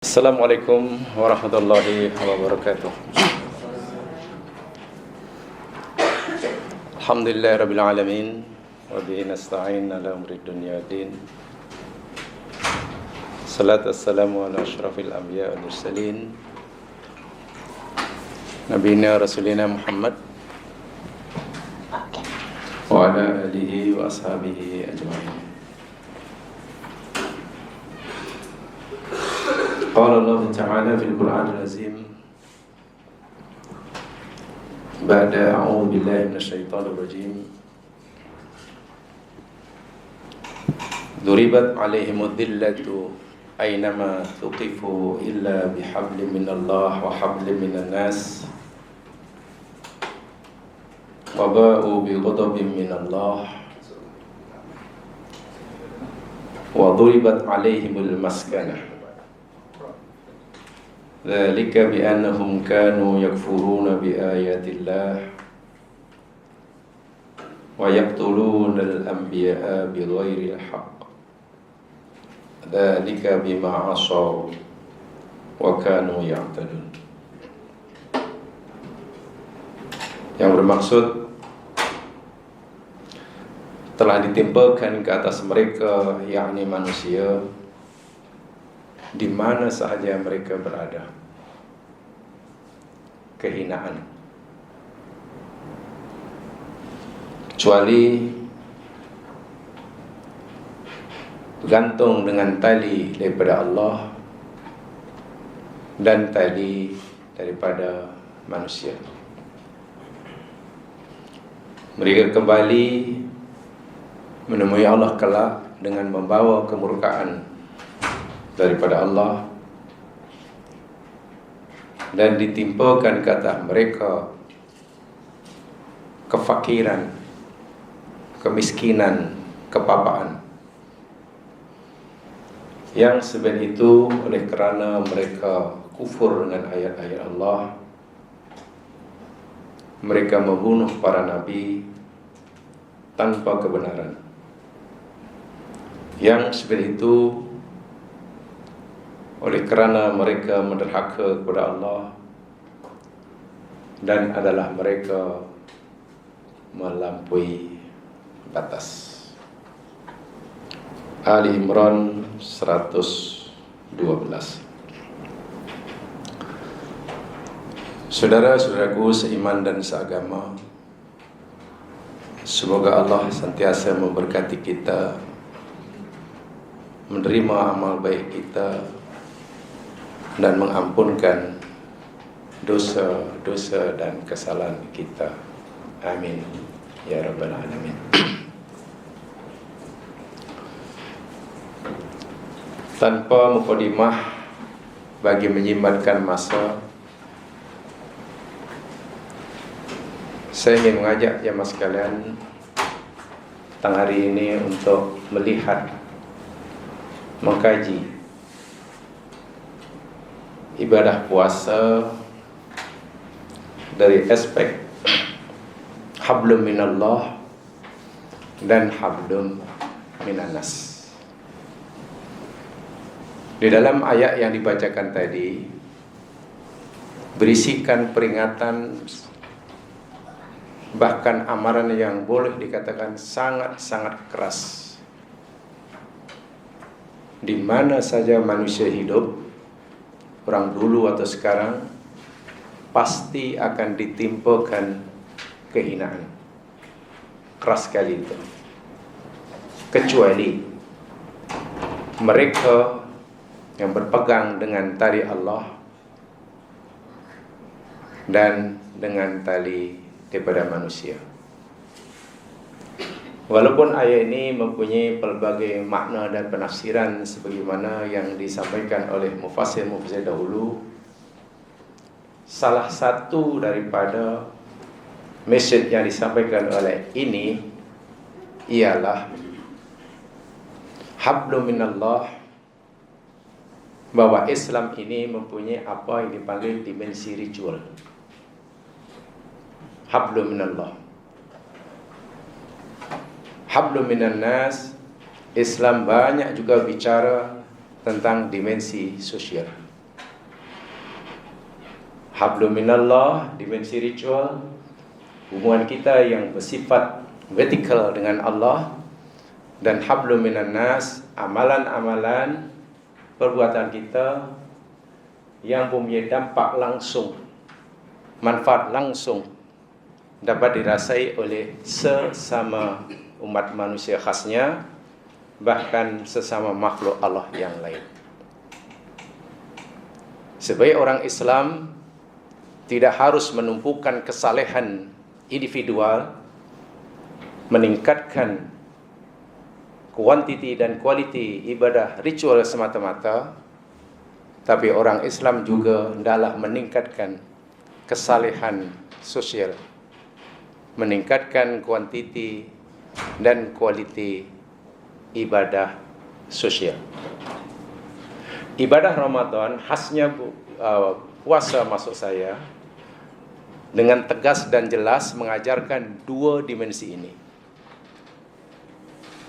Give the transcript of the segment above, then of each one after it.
Assalamualaikum warahmatullahi wabarakatuh. Alhamdulillahirabbil alamin wa bihi nasta'in ala umuri dunya din. Salatu wassalamu ala asyrafil anbiya wal mursalin nabiyina rasulina Muhammad wa ala alihi wa ashabihi ajma'in. Qala Allah Ta'ala fil Qur'an al-Azim ba'da a'udzu billahi minasyaitonir rajim. Duribat 'alaihimud dhillatu aynama thuqifu illa bihablin minallah wa hablin minan nas wa ba'u bi ghadabin minallah wa duribat 'alaihimul maskanah. Dzalika bi annahum kanu yakfuruna bi ayatillah wa yaqtuluna al-anbiya'a bighairi al-haqq. Dzalika bima 'asaw wa kanu ya'tadun. Yang bermaksud telah ditimpakan ke atas mereka, yakni manusia, di mana sahaja mereka berada, kehinaan, kecuali gantung dengan tali daripada Allah dan tali daripada manusia. Mereka kembali menemui Allah kelak dengan membawa kemurkaan daripada Allah dan ditimpakan ke atas mereka kefakiran, kemiskinan, kepapaan. Yang sebab itu oleh kerana mereka kufur dengan ayat-ayat Allah, mereka membunuh para nabi tanpa kebenaran. Yang sebab itu oleh kerana mereka menderhaka kepada Allah dan adalah mereka melampaui batas. Ali Imran 112. Saudara-saudaraku seiman dan seagama, semoga Allah sentiasa memberkati kita, menerima amal baik kita, dan mengampunkan dosa-dosa dan kesalahan kita. Amin ya rabbal alamin. Tanpa mukadimah, bagi menjimatkan masa, saya ingin mengajak jemaah sekalian tentang hari ini untuk melihat, mengkaji ibadah puasa dari aspek hablum minallah dan hablum minannas. Di dalam ayat yang dibacakan tadi berisikan peringatan, bahkan amaran yang boleh dikatakan sangat-sangat keras. Di mana saja manusia hidup, orang dulu atau sekarang, pasti akan ditimpakan kehinaan. Keras sekali itu. Kecuali mereka yang berpegang dengan tali Allah dan dengan tali daripada manusia. Walaupun ayat ini mempunyai pelbagai makna dan penafsiran sebagaimana yang disampaikan oleh mufassir-mufassir dahulu, salah satu daripada message yang disampaikan oleh ini ialah hablum minallah, bahwa Islam ini mempunyai apa yang dipanggil dimensi ritual. Hablum minallah. Hablum minan nas, Islam banyak juga bicara tentang dimensi sosial. Hablum minallah, dimensi ritual, hubungan kita yang bersifat vertikal dengan Allah. Dan hablum minan nas, amalan-amalan perbuatan kita yang mempunyai dampak langsung, manfaat langsung, dapat dirasai oleh sesama umat manusia khasnya, bahkan sesama makhluk Allah yang lain. Sebagai orang Islam, tidak harus menumpukan kesalehan individual, meningkatkan kuantiti dan kualiti ibadah ritual semata-mata, tapi orang Islam juga hendaklah meningkatkan kesalehan sosial, meningkatkan kuantiti dan kualiti ibadah sosial. Ibadah Ramadan khasnya puasa, maksud saya, dengan tegas dan jelas mengajarkan dua dimensi ini.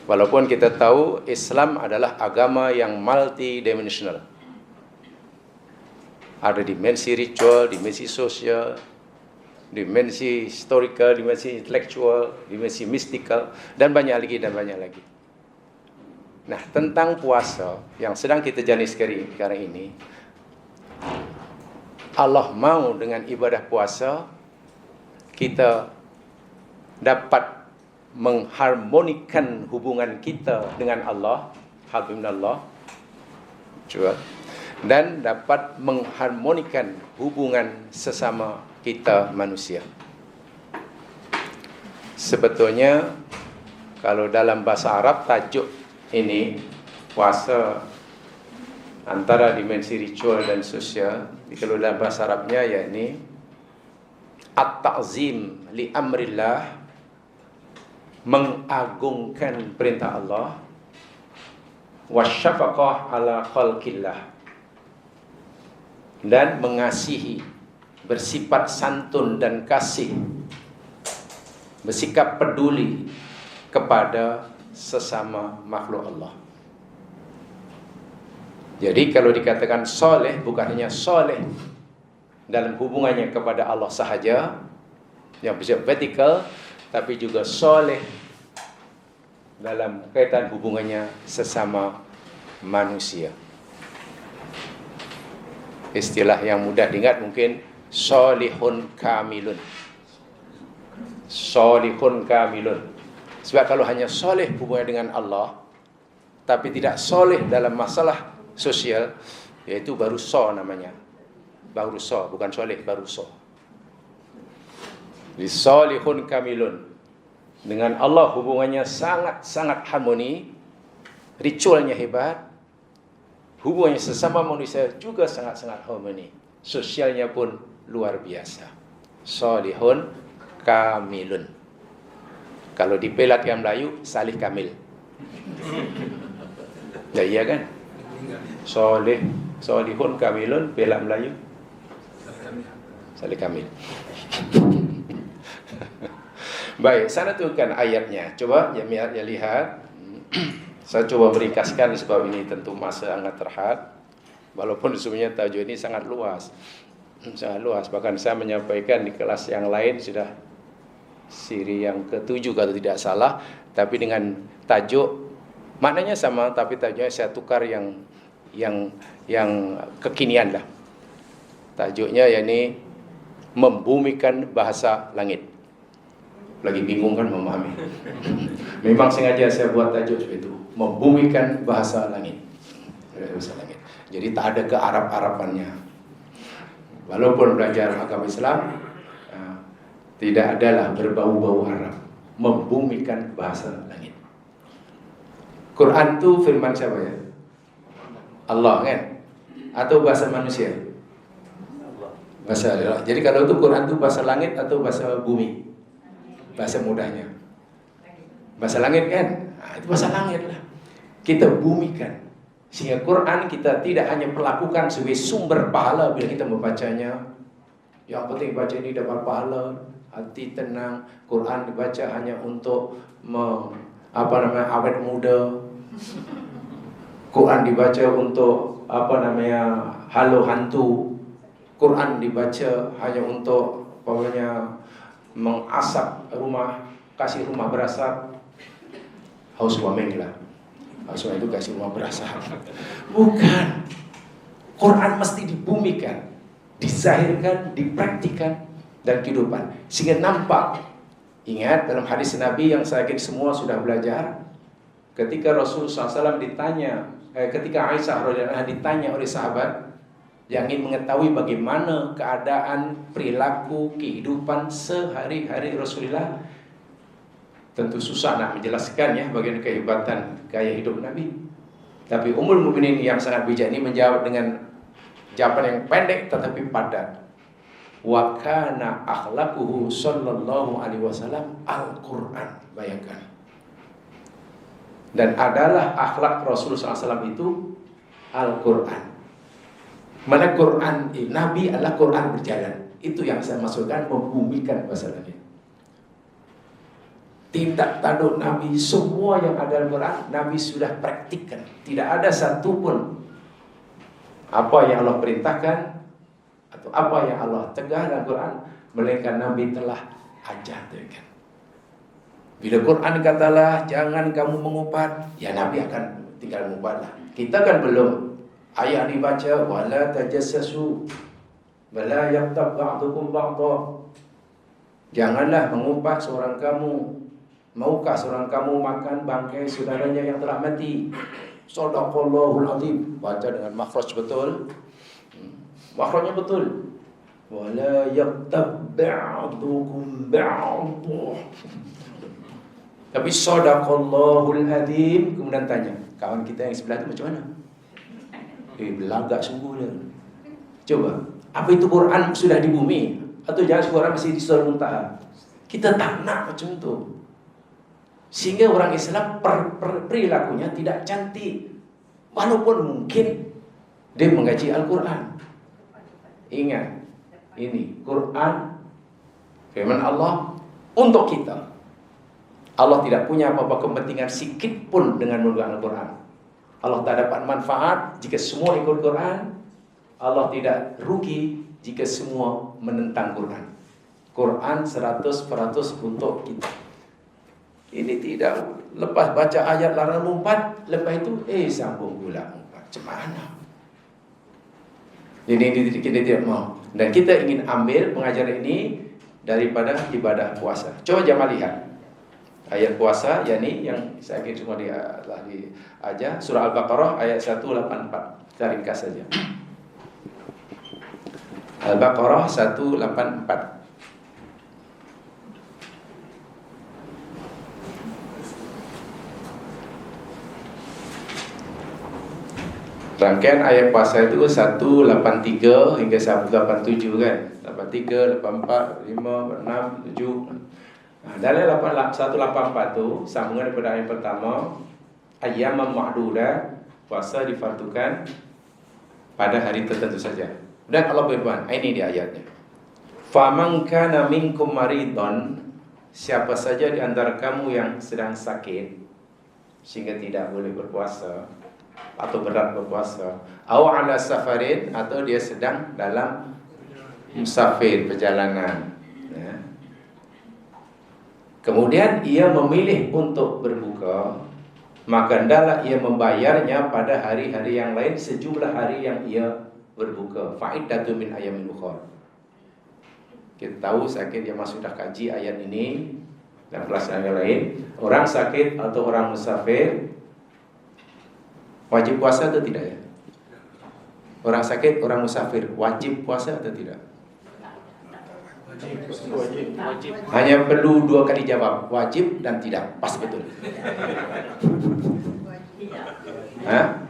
Walaupun kita tahu Islam adalah agama yang multidimensional. Ada dimensi ritual, dimensi sosial, dimensi historical, dimensi intelektual, dimensi mystikal, dan banyak lagi. Nah, tentang puasa yang sedang kita jalani sekarang ini, Allah mau dengan ibadah puasa kita dapat mengharmonikan hubungan kita dengan Allah, Alhamdulillah, dan dapat mengharmonikan hubungan sesama kita manusia. Sebetulnya kalau dalam bahasa Arab tajuk ini puasa antara dimensi ritual dan sosial, kalau dalam bahasa Arabnya yakni at-ta'zim li amrillah, mengagungkan perintah Allah, wasyafaqah ala khalqillah, dan mengasihi, bersifat santun dan kasih, bersikap peduli kepada sesama makhluk Allah. Jadi kalau dikatakan soleh, bukan hanya soleh dalam hubungannya kepada Allah sahaja yang bersifat vertikal, tapi juga soleh dalam kaitan hubungannya sesama manusia. Istilah yang mudah diingat mungkin solihun kamilun. Solihun kamilun. Sebab kalau hanya soleh hubungannya dengan Allah, tapi tidak soleh dalam masalah sosial, yaitu baru so namanya. Baru so, bukan soleh, baru so. Jadi solihun kamilun. Dengan Allah hubungannya sangat-sangat harmoni, ritualnya hebat, hubungannya sesama manusia juga sangat-sangat harmoni, sosialnya pun luar biasa. Solihun kamilun. Kalau dipelat yang Melayu, salih kamil. Ya iya kan? Solihun kamilun, pelat Melayu, salih kamil. Baik, saya tentukan ayatnya. Coba ya lihat. Saya coba meringkaskan sebab ini tentu masa sangat terhad. Walaupun sebenarnya tajuk ini sangat luas. Sangat luas. Bahkan saya menyampaikan di kelas yang lain sudah siri yang ke-7 kalau tidak salah, tapi dengan tajuk maknanya sama, tapi tajuknya saya tukar yang kekinian lah. Tajuknya yakni membumikan bahasa langit. Lagi bingung kan memahami. Memang sengaja saya buat tajuk seperti itu, membumikan bahasa langit. Bahasa langit. Jadi tak ada kearab-arabannya. Walaupun belajar agama Islam, tidak adalah berbau-bau Arab. Membumikan bahasa langit. Quran itu firman siapa ya? Allah kan? Atau bahasa manusia? Bahasa Allah. Jadi kalau itu Quran itu bahasa langit atau bahasa bumi? Bahasa mudahnya bahasa langit kan? Nah, itu bahasa langit lah. Kita bumikan sehingga Quran kita tidak hanya perlakukan sebagai sumber pahala bila kita membacanya. Yang penting baca ini dapat pahala, hati tenang. Quran dibaca hanya untuk awet muda. Quran dibaca untuk halu hantu. Quran dibaca hanya untuk mengasap rumah, kasih rumah berasap, housewarming lah. Housewarming itu kasih rumah berasap. Bukan. Quran mesti dibumikan, dizahirkan, dipraktikan dalam kehidupan sehingga nampak. Ingat dalam hadis Nabi yang saya yakin semua sudah belajar, ketika Rasulullah SAW ditanya, ketika Aisyah radhiyallahu anha ditanya oleh sahabat yang ingin mengetahui bagaimana keadaan, perilaku, kehidupan sehari-hari Rasulullah. Tentu susah nak menjelaskan ya bagaimana kehebatan gaya hidup Nabi. Tapi Ummul Mukminin yang sangat bijak ini menjawab dengan jawaban yang pendek tetapi padat. Wa kana akhlaquhu sallallahu alaihi wasallam Al-Qur'an. Bayangkan. Dan adalah akhlak Rasulullah SAW itu Al-Qur'an. Mana Quran, Nabi adalah Quran berjalan. Itu yang saya maksudkan membumikan bahasa Nabi. Tindak tanduk Nabi, semua yang ada dalam Quran Nabi sudah praktikkan. Tidak ada satupun apa yang Allah perintahkan atau apa yang Allah tegah dalam Quran melainkan Nabi telah ajarkan. Bila Quran katalah jangan kamu mengupat, ya Nabi akan tinggal mengupatlah. Kita kan belum. Ayat dibaca wala tajassasu wala yaqtab ba'dukum ba'dha. Janganlah mengumpat seorang kamu. Maukah seorang kamu makan bangkai saudaranya yang telah mati? Shadaqallahul azim. Baca dengan makhraj betul. Makhrajnya betul. Wala yaqtab ba'dukum ba'dha. Tapi shadaqallahul azim. Kemudian tanya, kawan kita yang sebelah itu macam mana? Belagak sungguh dia. Coba, apa itu Quran sudah di bumi? Atau jangan Quran masih di Surah Muntaha? Kita tak nak macam itu. Sehingga orang Islam perilakunya tidak cantik. Walaupun mungkin dia mengaji Al-Quran. Ingat, ini Quran firman Allah untuk kita. Allah tidak punya apa-apa kepentingan sikit pun dengan menggunakan Al-Quran. Allah tak dapat manfaat jika semua ikut Quran. Allah tidak rugi jika semua menentang Quran. Quran 100% untuk kita. Ini tidak lepas baca ayat larangan mengumpat, lepas itu sambung pula mengumpat. Macam mana? Jadi kita tidak mau. Dan kita ingin ambil pengajaran ini daripada ibadah puasa. Coba jemaah lihat ayat puasa, yakni yang saya kira semua telah diajar, surah Al-Baqarah ayat 184. Kita ringkas saja. Al-Baqarah 184. Rangkaian ayat puasa itu 183 hingga 187 kan. 83, 84, 5, 6, 7. Nah, dalam 184 itu sambungan daripada ayat pertama, ayyaman ma'dudah, puasa difardukan pada hari tertentu saja. Dan Allah berfirman, ini di ayatnya. Faman kana minkum maridun, siapa saja di antara kamu yang sedang sakit sehingga tidak boleh berpuasa atau berat berpuasa, aw ala safarin, atau dia sedang dalam musafir perjalanan, ya. Kemudian ia memilih untuk berbuka, maka hendaklah ia membayarnya pada hari-hari yang lain sejumlah hari yang ia berbuka. Fa'iddatu min ayyamin ukhra. Kita tahu sakit yang masuk dah kaji ayat ini dan pelaksanaan yang lain. Orang sakit atau orang musafir wajib puasa atau tidak ya? Orang sakit, orang musafir wajib puasa atau tidak? Wajib. Hanya perlu 2 kali jawab, wajib dan tidak. Pas betul. Hah?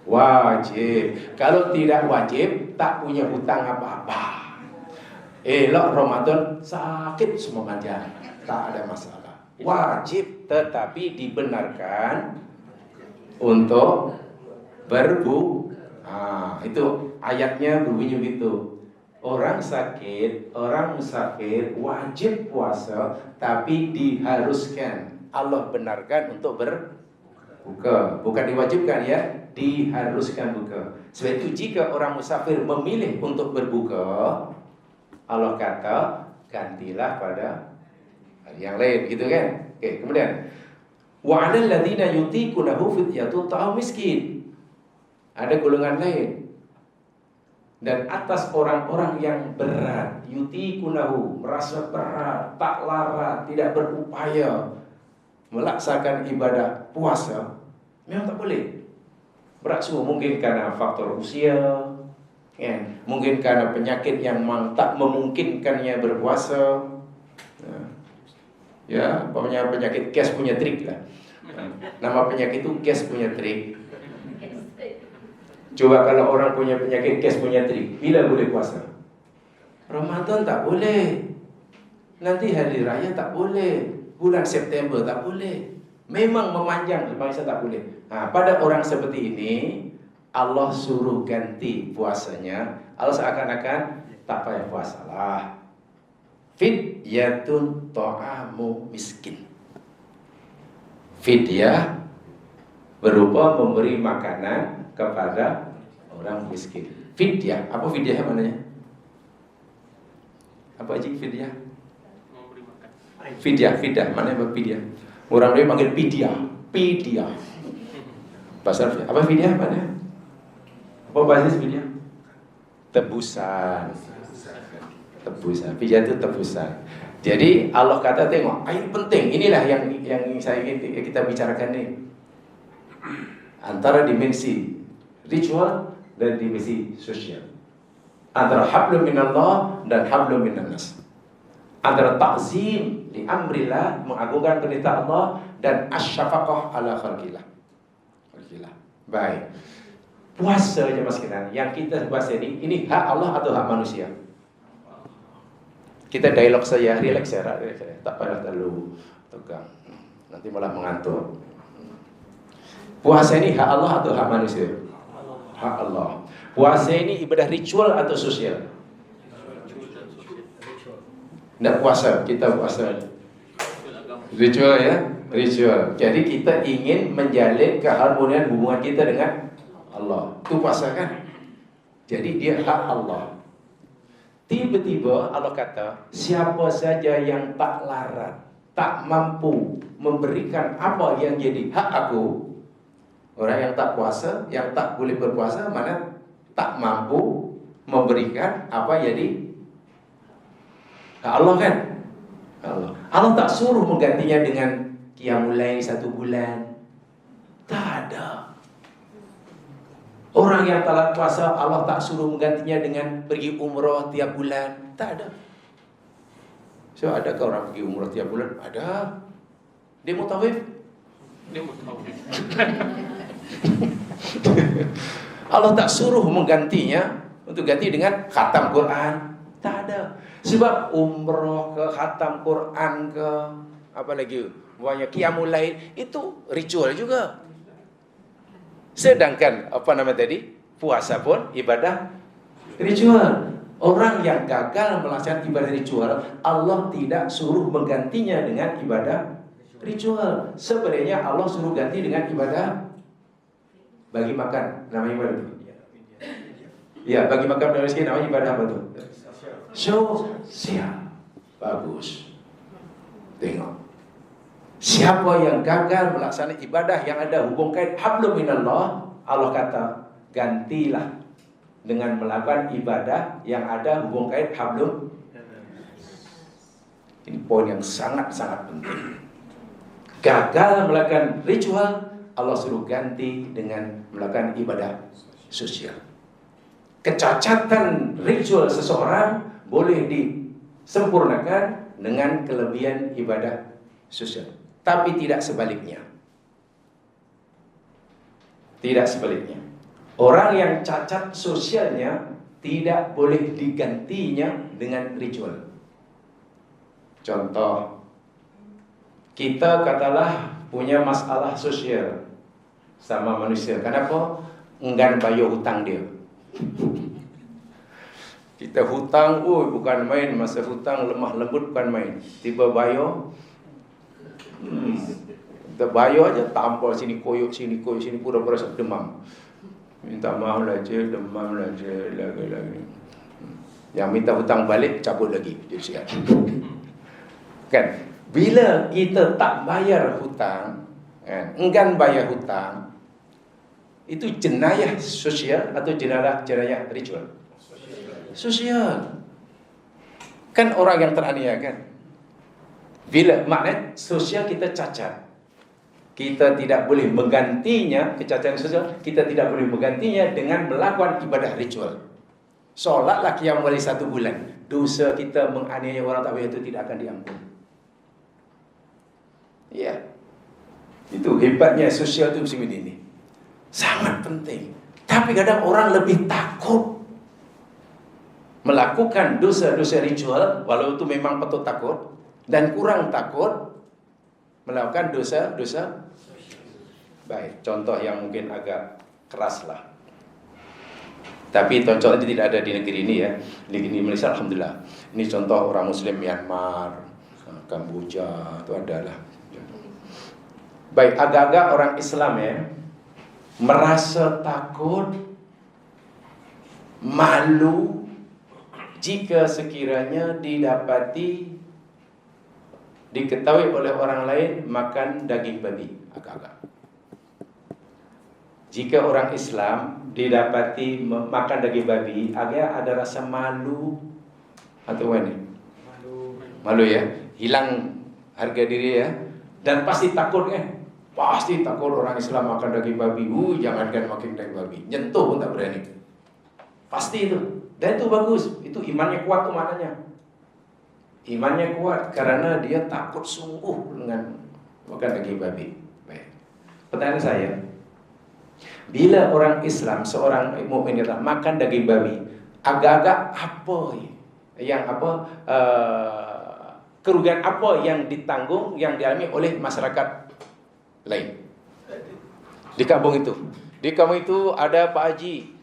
Wajib. Kalau tidak wajib, tak punya hutang apa-apa. Elok Ramadan sakit semua aja, tak ada masalah. Wajib, tetapi dibenarkan untuk berbuka. Itu ayatnya berbunyi begitu. Orang sakit, orang musafir wajib puasa, tapi diharuskan. Allah benarkan untuk buka. Bukan diwajibkan ya, diharuskan buka. Sebab itu jika orang musafir memilih untuk berbuka, Allah kata gantilah pada hari yang lain, gitu kan? Oke, kemudian wa 'alal ladzina yutiqunahu fidyatun ta'am miskin. Ada golongan lain. Dan atas orang-orang yang berat, yutiqunahu, merasa berat, tak larat, tidak berupaya melaksanakan ibadah puasa, memang tak boleh. Berat semua, mungkin karena faktor usia, ya, mungkin karena penyakit yang memang tak memungkinkannya berpuasa. Ya, pokoknya penyakit gas punya trik lah. Nama penyakit itu gas punya trik. Coba kalau orang punya penyakit gas punya trik, bila boleh puasa? Ramadan tak boleh. Nanti hari raya tak boleh. Bulan September tak boleh. Memang memanjang, bangsa tak boleh. Nah, pada orang seperti ini, Allah suruh ganti puasanya. Allah seakan-akan tak payah puasalah. Fidyatun ta'amu miskin. Fidyah berupa memberi makanan kepada orang miskin. Fidyah, apa fidyah maknanya? Apa aja fidyah? Memberi makan. Fidyah, mana apa fidyah? Orang dia panggil fidyah. Bahasa Arab. Apa fidyah mana? Apa bahasa fidyah? Tebusan. Fidyah itu tebusan. Jadi Allah kata tengok, ini penting. Inilah yang saya ingin kita bicarakan nih. Antara dimensi ritual dan dimensi sosial. Antara hablum minallah dan hablum minannas. Antara ta'zim li amrillah, mengagungkan perintah Allah, dan asyafaqah ala khalqillah. Baik. Puasa aja Mas Kinan, yang kita puasa ini hak Allah atau hak manusia? Kita dialog saja, relax ya, tak payah terlalu tegang. Nanti malah mengantuk. Puasa ini hak Allah atau hak manusia? Hak Allah. Puasa ini ibadah ritual atau sosial? Tidak puasa, kita puasa ritual ya, ritual. Jadi kita ingin menjalin keharmonian hubungan kita dengan Allah. Itu puasa kan? Jadi dia hak Allah. Tiba-tiba Allah kata, siapa saja yang tak larat, tak mampu memberikan apa yang jadi hak aku. Orang yang tak puasa, yang tak boleh berpuasa, mana tak mampu memberikan apa jadi hak Allah kan? Allah tak suruh menggantinya dengan qiyamul lail 1 bulan. Tak ada. Orang yang telat puasa, Allah tak suruh menggantinya dengan pergi umrah tiap bulan. Tak ada. So, adakah orang pergi umrah tiap bulan? Ada. Dia mau tawaf? Allah tak suruh menggantinya untuk ganti dengan khatam Quran. Tak ada. Sebab umrah ke khatam Quran ke apa lagi? Banyak qiyamul lail itu ritual juga. Sedangkan apa nama tadi? Puasa pun ibadah ritual. Orang yang gagal melaksanakan ibadah ritual, Allah tidak suruh menggantinya dengan ibadah ritual. Sebenarnya Allah suruh ganti dengan ibadah bagi makan. Nama ibadah itu? Ya, bagi makan dan miskin namanya ibadah apa itu? Sosial. Bagus. Tengok. Siapa yang gagal melaksanakan ibadah yang ada hubung kait hablum minallah, Allah kata gantilah dengan melakukan ibadah yang ada hubung kait hablum. Ini poin yang sangat-sangat penting. Gagal melakukan ritual, Allah suruh ganti dengan melakukan ibadah sosial. Kecacatan ritual seseorang boleh disempurnakan dengan kelebihan ibadah sosial. Tapi tidak sebaliknya. Tidak sebaliknya. Orang yang cacat sosialnya tidak boleh digantinya dengan ritual. Contoh, kita katalah punya masalah sosial sama manusia. Kenapa? Enggan bayar hutang dia. Kita hutang, bukan main. Masa hutang lemah lembut bukan main. Tiba bayar, Kita bayar aja, tampal sini koyok sini pura-pura demam. Minta maaf lah je, demam lah je, lagi. Yang minta hutang balik, cabut lagi. Jadi sihat. Kan? Bila kita tak bayar hutang, kan? Enggan bayar hutang, itu jenayah sosial atau jenayah ritual? Sosial. Kan orang yang teraniaya kan? Bila maknanya sosial kita cacat, kita tidak boleh menggantinya, kecacatan sosial, kita tidak boleh menggantinya dengan melakukan ibadah ritual. Solatlah qiyam mulai 1 bulan, dosa kita menganiaya orang tak bayar itu tidak akan diampun. Ya, itu hebatnya sosial itu seperti ini. Sangat penting. Tapi kadang orang lebih takut melakukan dosa-dosa ritual, walau itu memang patut takut, dan kurang takut melakukan dosa-dosa baik. Contoh yang mungkin agak keras lah, tapi contohnya tidak ada di negeri ini ya. Di Malaysia alhamdulillah. Ini contoh orang Muslim Myanmar, Kamboja itu adalah. Baik, agak-agak orang Islam ya merasa takut, malu jika sekiranya diketahui oleh orang lain makan daging babi. Agak-agak. Jika orang Islam didapati makan daging babi, agak ada rasa malu atau apa ini? Malu ya, hilang harga diri ya, dan pasti takut kan? Pasti takut orang Islam makan daging babi. Jangankan makan daging babi, nyentuh pun tak berani. Pasti itu. Dan itu bagus. Itu imannya kuat tuh maknanya. Imannya kuat karena dia takut sungguh dengan makan daging babi. Baik. Pertanyaan saya, bila orang Islam, seorang mukmin itu makan daging babi, agak-agak apa yang kerugian apa yang ditanggung, yang dialami oleh masyarakat lain di kampung itu? Di kampung itu ada Pak Haji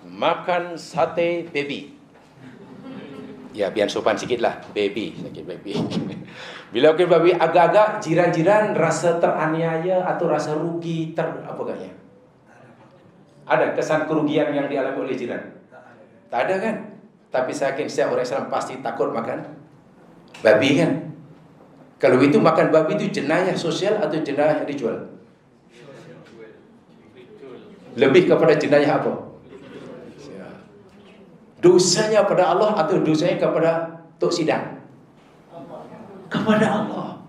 makan sate baby. Ya biar sopan sikit lah, baby. Bila makan babi, agak-agak jiran-jiran rasa teraniaya atau rasa rugi apa kayaknya? Ada kesan kerugian yang dialami oleh jiran? Tak ada kan? Tapi saya yakin setiap orang Islam pasti takut makan babi kan? Kalau itu makan babi itu jenayah sosial atau jenayah ritual? Lebih kepada jenayah apa? Dosanya pada Allah atau dosanya kepada tok sidang? Kepada Allah.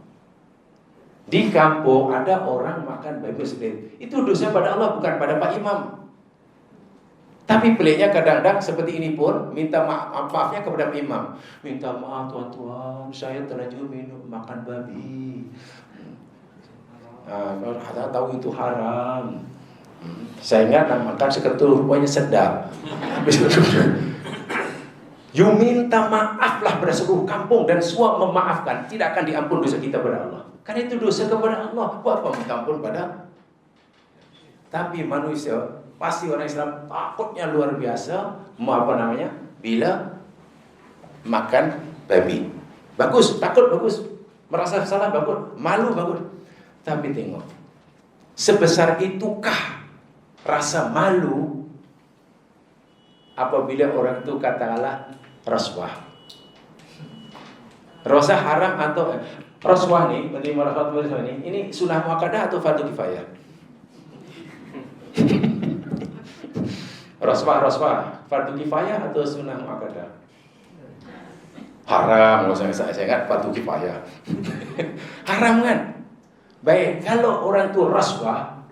Di kampung ada orang makan babi sendiri. Itu dosa pada Allah, bukan pada Pak Imam. Tapi peliknya kadang-kadang seperti ini pun minta maafnya kepada Pak Imam. Minta maaf tuan-tuan, saya terlanjur makan babi. Ada tahu itu haram. Saya ingat makan seketul rupanya sedap. You minta maaflah pada seluruh kampung dan semua memaafkan, tidak akan diampun dosa kita pada Allah. Karena itu dosa kepada Allah. Buat apa minta ampun pada? Tapi manusia, pasti orang Islam takutnya luar biasa. Bila makan babi. Bagus, takut bagus. Merasa salah bagus, malu bagus. Tapi tengok, sebesar itukah rasa malu apabila orang itu katakanlah rasuah. Rasuah haram atau rasuah nih, menerima rasuah ini sunnah muakkadah atau fardu kifayah? Rasuah fardu kifayah atau sunnah muakkadah? Haram, kalau saya ingat fardu kifayah. Haram kan? Baik, kalau orang itu rasuah,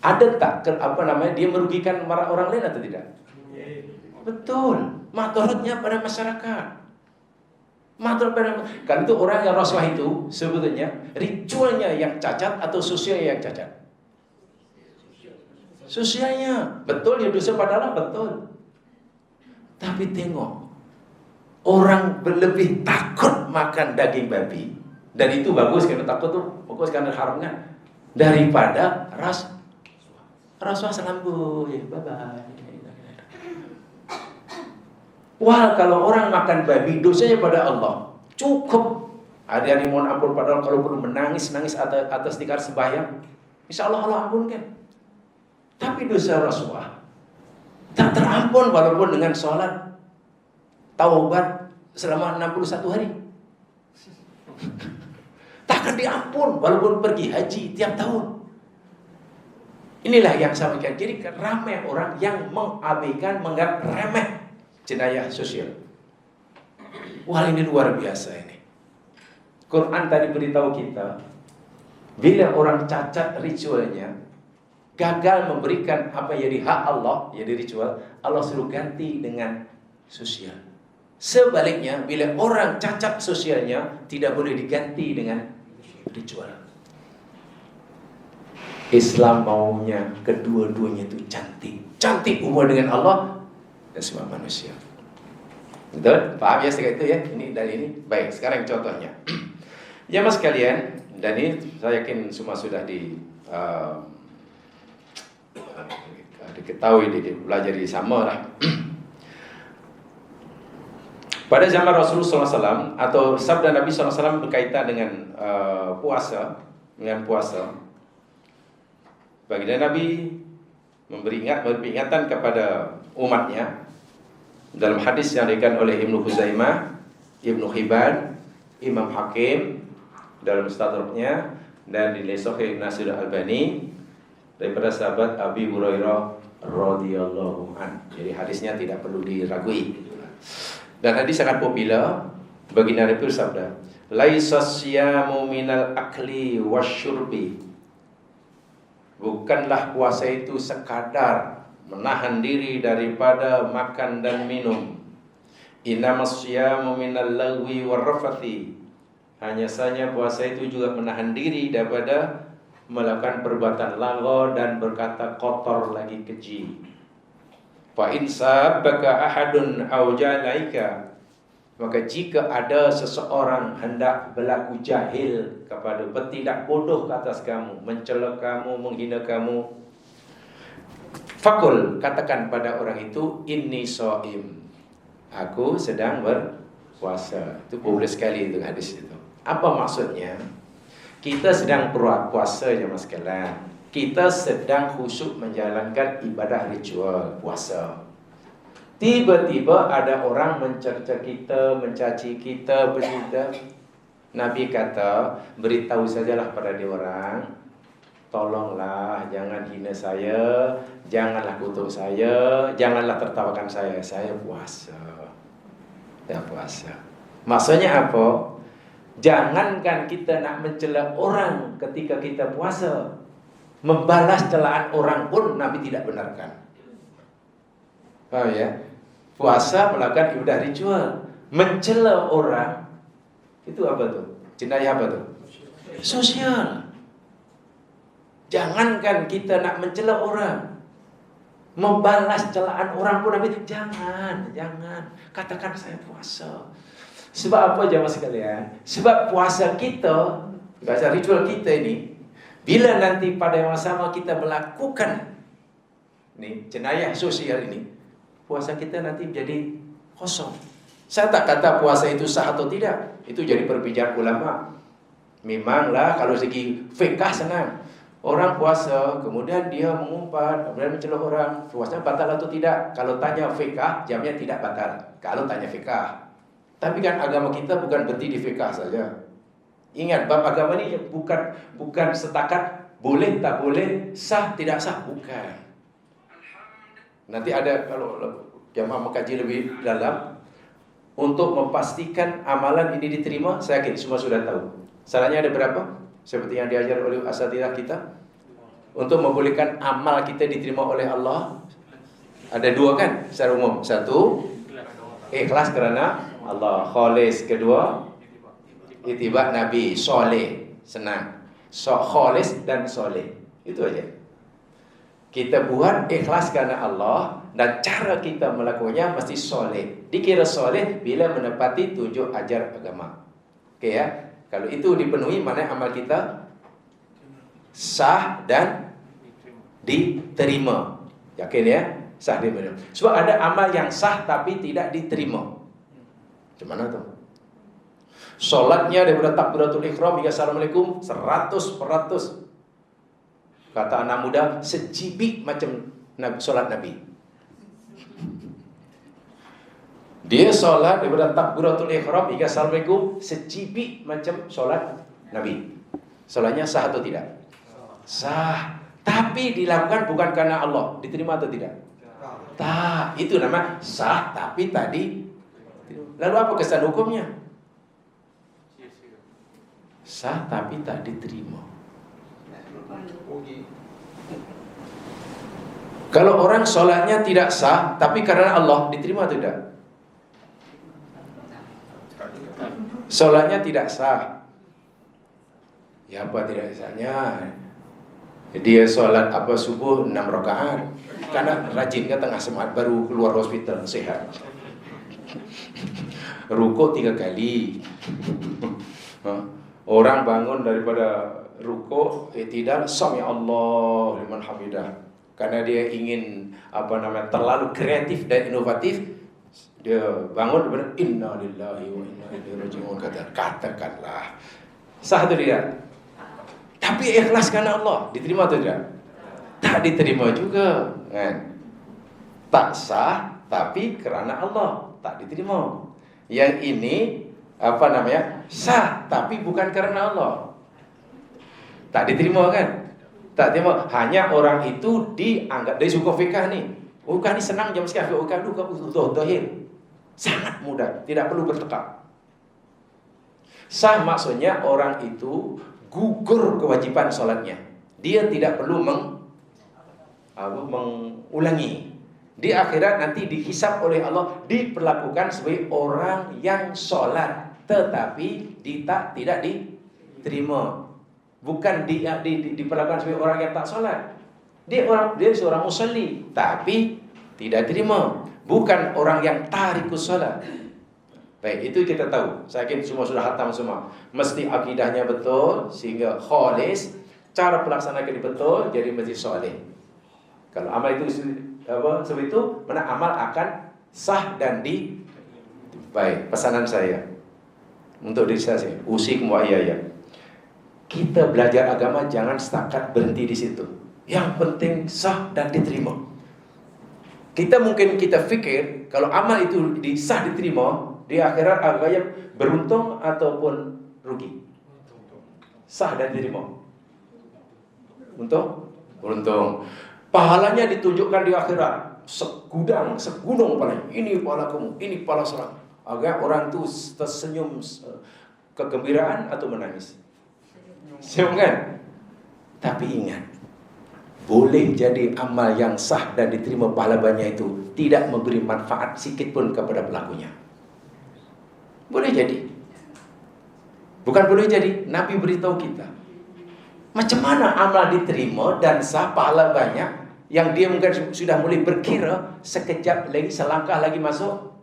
ada tak dia merugikan orang lain atau tidak? Betul. Madaratnya pada masyarakat. Kalau itu orang yang rasuah itu sebetulnya ritualnya yang cacat atau sosialnya yang cacat? Sosialnya. Betul ya, dosa pada Allah, betul. Tapi tengok, orang lebih takut makan daging babi, dan itu bagus karena takut tuh, bagus karena haramnya, daripada rasuah selambu. Ya, bye-bye. Wah, kalau orang makan babi dosanya pada Allah cukup Ada yang mohon ampun padahal kalau perlu menangis-nangis atas tikar sembahyang, insya Allah Allah ampunkan. Tapi dosa rasuah tak terampun walaupun dengan sholat taubat selama 61 hari. Takkan diampun walaupun pergi haji tiap tahun. Inilah yang saya sampaikan. Jadi ramai orang yang mengabaikan, menganggap remeh jenayah sosial. Wah, ini luar biasa ini. Quran tadi beritahu kita, bila orang cacat ritualnya, gagal memberikan apa yang jadi hak Allah, jadi ritual, Allah suruh ganti dengan sosial. Sebaliknya, bila orang cacat sosialnya, tidak boleh diganti dengan ritual. Islam maunya kedua-duanya itu cantik. Cantik hubungan dengan Allah dan semua manusia. Betul? Paham ya seperti itu ya? Ini dari ini. Baik, sekarang contohnya. Ya mas sekalian, dan ini saya yakin semua sudah diketahui, dipelajari sama lah. Pada zaman Rasulullah SAW atau sabda Nabi SAW berkaitan dengan puasa, baginda Nabi memberi ingatan kepada umatnya dalam hadis yang diberikan oleh Ibnu Huzaimah, Ibnu Hibban, Imam Hakim dalam Mustadraknya, dan dinilai Sahih Nasir Al-Albani daripada sahabat Abi Hurairah radhiyallahu an. Jadi hadisnya tidak perlu diragui. Dan hadis sangat populer. Baginda Nabi bersabda, "Laisa siyamu minal akli wasyurbi." Bukanlah puasa itu sekadar menahan diri daripada makan dan minum. Innamas siyamu minal lagwi warrafathi. Hanya saja puasa itu juga menahan diri daripada melakukan perbuatan lagho dan berkata kotor lagi keji. Fa in sabbaka ahadun aw jalaika, maka jika ada seseorang hendak berlaku jahil kepada, bertindak bodoh ke atas kamu, mencela kamu, menghina kamu, fakul, katakan pada orang itu, inni shaim, aku sedang berpuasa. Itu boleh sekali itu hadis itu. Apa maksudnya? Kita sedang berpuasa ya mas sekalian. Kita sedang khusyuk menjalankan ibadah ritual puasa. Tiba-tiba ada orang mencerca kita, mencaci kita, berita. Nabi kata, beritahu sajalah pada dia orang, tolonglah jangan hina saya, janganlah kutuk saya, janganlah tertawakan saya puasa. Ya puasa. Maksudnya apa? Jangankan kita nak mencela orang ketika kita puasa, membalas celaan orang pun Nabi tidak benarkan. Paham ya? Puasa melakukan ibadah ritual, mencela orang itu apa tuh? Jenayah apa tuh? Sosial. Jangankan kita nak mencela orang, membalas celaan orang pun Nabi jangan. Katakan saya puasa. Sebab apa jemaah sekalian? Sebab puasa kita, bahasa ritual kita ini, bila nanti pada masa sama kita melakukan ni jenayah sosial ini, puasa kita nanti menjadi kosong. Saya tak kata puasa itu sah atau tidak, itu jadi perbincangan ulama. Memanglah kalau segi fikah senang. Orang puasa, kemudian dia mengumpat, kemudian mencela orang, puasanya batal atau tidak? Kalau tanya fikah, jamnya tidak batal. Kalau tanya fikah. Tapi kan agama kita bukan berhenti di fikah saja. Ingat, bab agama ini bukan setakat boleh tak boleh, sah tidak sah, bukan. Nanti ada kalau jamaah mengkaji lebih dalam untuk memastikan amalan ini diterima, saya yakin semua sudah tahu. Syaratnya ada berapa? Seperti yang diajar oleh asatidzah kita. Untuk membolehkan amal kita diterima oleh Allah, ada dua kan secara umum. Satu, ikhlas kerana Allah, khalis. Kedua, ittiba Nabi, soleh, senang. Khalis dan soleh, itu aja. Kita buat ikhlas kerana Allah, dan cara kita melakukannya mesti soleh. Dikira soleh bila menepati 7 ajar agama. Okey ya. Kalau itu dipenuhi, mana amal kita sah dan diterima. Yakin ya? Sah diterima. Sebab ada amal yang sah tapi tidak diterima. Macam mana tu? Solatnya daripada takbiratul ihram hingga assalamualaikum 100%. Kata anak muda, secibik macam solat Nabi. Dia solat daripada takbiratul ihram hingga assalamualaikum secibik macam solat Nabi. Solatnya sah atau tidak? Sah. Tapi dilakukan bukan karena Allah. Diterima atau tidak? Tak. Itu nama sah tapi tadi. Lalu apa kesan hukumnya? Sah tapi tak diterima. Kalau orang solatnya tidak sah tapi karena Allah, diterima atau tidak? Solatnya tidak sah. Ya apa tidak sahnya? Dia solat subuh 6 rakaat. Karena rajin kan tengah semangat baru keluar hospital sehat. Rukuk 3 kali. Orang bangun daripada rukuk, i'tidal, sami Allah liman hamidah. Karena dia ingin terlalu kreatif dan inovatif, dia bangun benar inna lillahi wa inna ilaihi raji'un, katakanlah. Sah atau tidak? Tapi ikhlas karena Allah, diterima atau tidak? Tak diterima juga, kan? Tak sah tapi karena Allah, tak diterima. Yang ini sah tapi bukan karena Allah, tak diterima, kan? Tak diterima. Hanya orang itu dianggap dari suku fikah nih. Fikah ni senang jam sekali. Fikah dulu kamu zahir. Sangat mudah, tidak perlu bertekak. Sah maksudnya orang itu gugur kewajiban solatnya. Dia tidak perlu mengulangi. Di akhirat nanti dihisab oleh Allah, diperlakukan sebagai orang yang solat tetapi tidak diterima. Bukan diperlakukan sebagai orang yang tak solat. Dia seorang musalli tapi tidak terima. Bukan orang yang tarikus solat. Baik, itu kita tahu. Saya yakin semua sudah khatam semua. Mesti akidahnya betul sehingga khalis. Cara pelaksanakan betul, jadi mesti soleh. Kalau amal itu seperti itu, mana amal akan sah dan baik. Pesanan saya untuk diri saya, usikum wa iyaya. Kita belajar agama jangan setakat berhenti di situ. Yang penting sah dan diterima. Kita fikir kalau amal itu sah diterima, di akhirat agaknya beruntung ataupun rugi. Sah dan diterima. Beruntung. Pahalanya ditunjukkan di akhirat. Segunung paling. Ini pahala kamu, ini pahala salat. Agar orang itu tersenyum kegembiraan atau menangis. Senyum, kan? Tapi ingat, boleh jadi amal yang sah dan diterima pahala banyak itu tidak memberi manfaat sikit pun kepada pelakunya. Boleh jadi. Bukan boleh jadi, Nabi beritahu kita. Macam mana amal diterima dan sah pahala banyak yang dia mungkin sudah mulai berkira sekejap lagi, selangkah lagi masuk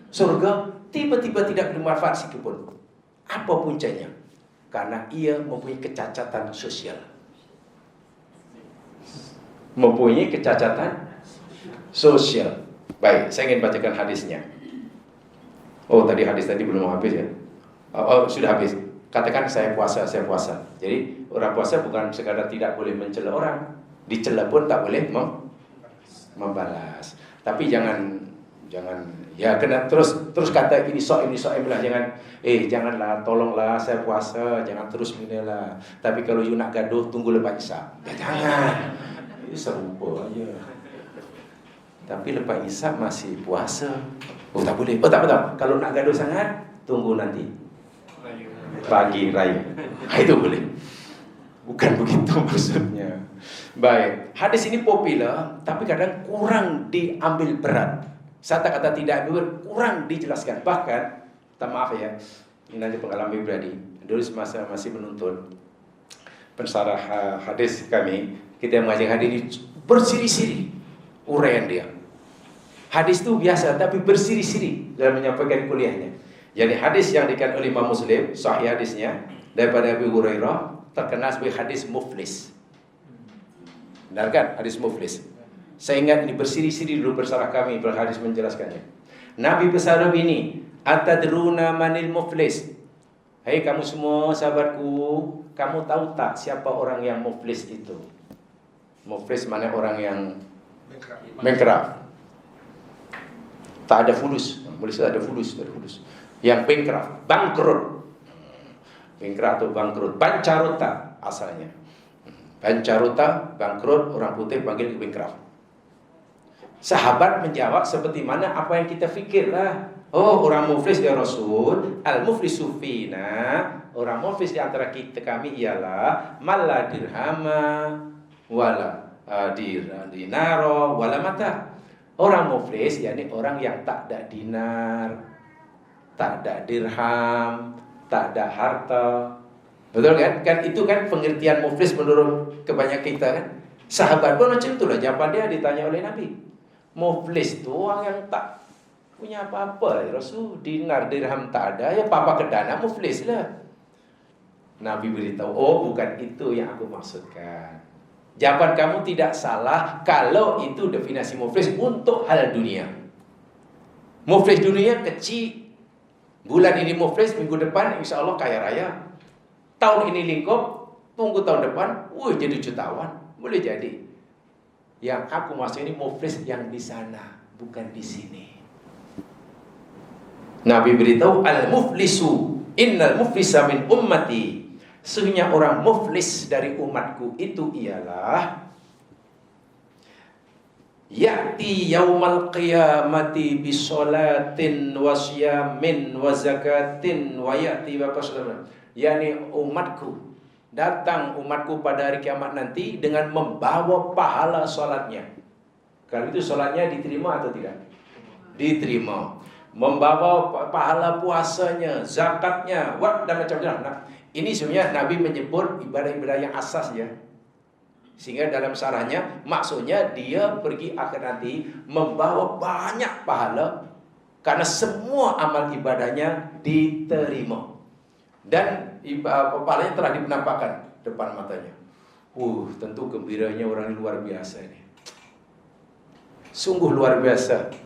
surga, tiba-tiba tidak bermanfaat sikit pun. Apa puncanya? Karena ia mempunyai kecacatan sosial. Baik, saya ingin bacakan hadisnya. Tadi hadis belum habis ya. Sudah habis. Katakan saya puasa. Jadi orang puasa bukan sekadar tidak boleh mencela orang, dicela pun tak boleh membalas. Tapi jangan ya kena terus kata ini so'im lah, janganlah, tolonglah saya puasa, jangan terus inilah. Tapi kalau you nak gaduh tunggu lepas Isya. Ya jangan. Ini serupa aja. Tapi lepas Isya masih puasa. Tak boleh. Tak betul. Kalau nak gaduh sangat tunggu nanti pagi raya. Itu boleh. Bukan begitu maksudnya. Baik, hadis ini populer tapi kadang kurang diambil berat. Saya tak kata tidak, kurang dijelaskan. Bahkan, maaf ya, ini nanti pengalaman pribadi. Dulu semasa masih menuntut pensarah hadis kami, kita mengaji hadis ini bersiri-siri uraian dia. Hadis itu biasa tapi bersiri-siri dalam menyampaikan kuliahnya. Jadi hadis yang dikatakan oleh Imam Muslim, sahih hadisnya daripada Abu Hurairah, terkenal sebagai hadis muflis. Benar kan? Hadis muflis. Saya ingat ini bersiri-siri dulu bersarah kami berhadis menjelaskannya. Nabi bersabda begini, atadruna manil muflis? Hei kamu semua sahabatku, kamu tahu tak siapa orang yang muflis itu? Muflis mana orang yang bankrupt. Tak ada fulus. Boleh ada fulus, tak ada fulus. Yang bankrupt, bangkrut. Bankrupt atau bangkrut. Bancarota asalnya. Bancarota, bangkrut, orang putih panggil bankrupt. Sahabat menjawab seperti mana apa yang kita fikirlah. Oh, orang muflis ya Rasul, al-muflisu fina, orang muflis di antara kita kami ialah malla dirhama wala dinaro wala mata. Orang muflis yakni orang yang tak ada dinar, tak ada dirham, tak ada harta. Betul kan? Kan itu kan pengertian muflis menurut kebanyakan kita kan. Sahabat pun macam itulah jawaban dia ditanya oleh Nabi. Muflis itu orang yang tak punya apa-apa, ya Rasul. Dinar, dirham tak ada, ya apa-apa kedana, muflis lah. Nabi beritahu, oh bukan itu yang aku maksudkan. Jawaban kamu tidak salah kalau itu definisi muflis untuk hal dunia. Muflis dunia kecil. Bulan ini muflis, minggu depan insya Allah kaya raya. Tahun ini lingkup, tunggu tahun depan, jadi jutawan. Boleh jadi. Yang aku maksud ini muflis yang di sana, bukan di sini. Nabi beritahu al-muflisu innal muflisa min ummati. Sesungguhnya orang muflis dari umatku itu ialah ya'ti yaumal qiyamati bisolatin wa siyamin wa zakatin wa ya'ti wa qasdana. Yani umatku datang umatku pada hari kiamat nanti dengan membawa pahala solatnya. Kalau itu solatnya diterima atau tidak? Diterima. Membawa pahala puasanya, zakatnya, dan macam-macam. Nah, ini sebenarnya Nabi menyebut ibadah-ibadah yang asas ya. Sehingga dalam sarahnya maksudnya dia pergi akhir nanti membawa banyak pahala karena semua amal ibadahnya diterima. Dan pahalanya telah dinampakkan depan matanya. Tentu gembiranya orang luar biasa ini. Sungguh luar biasa.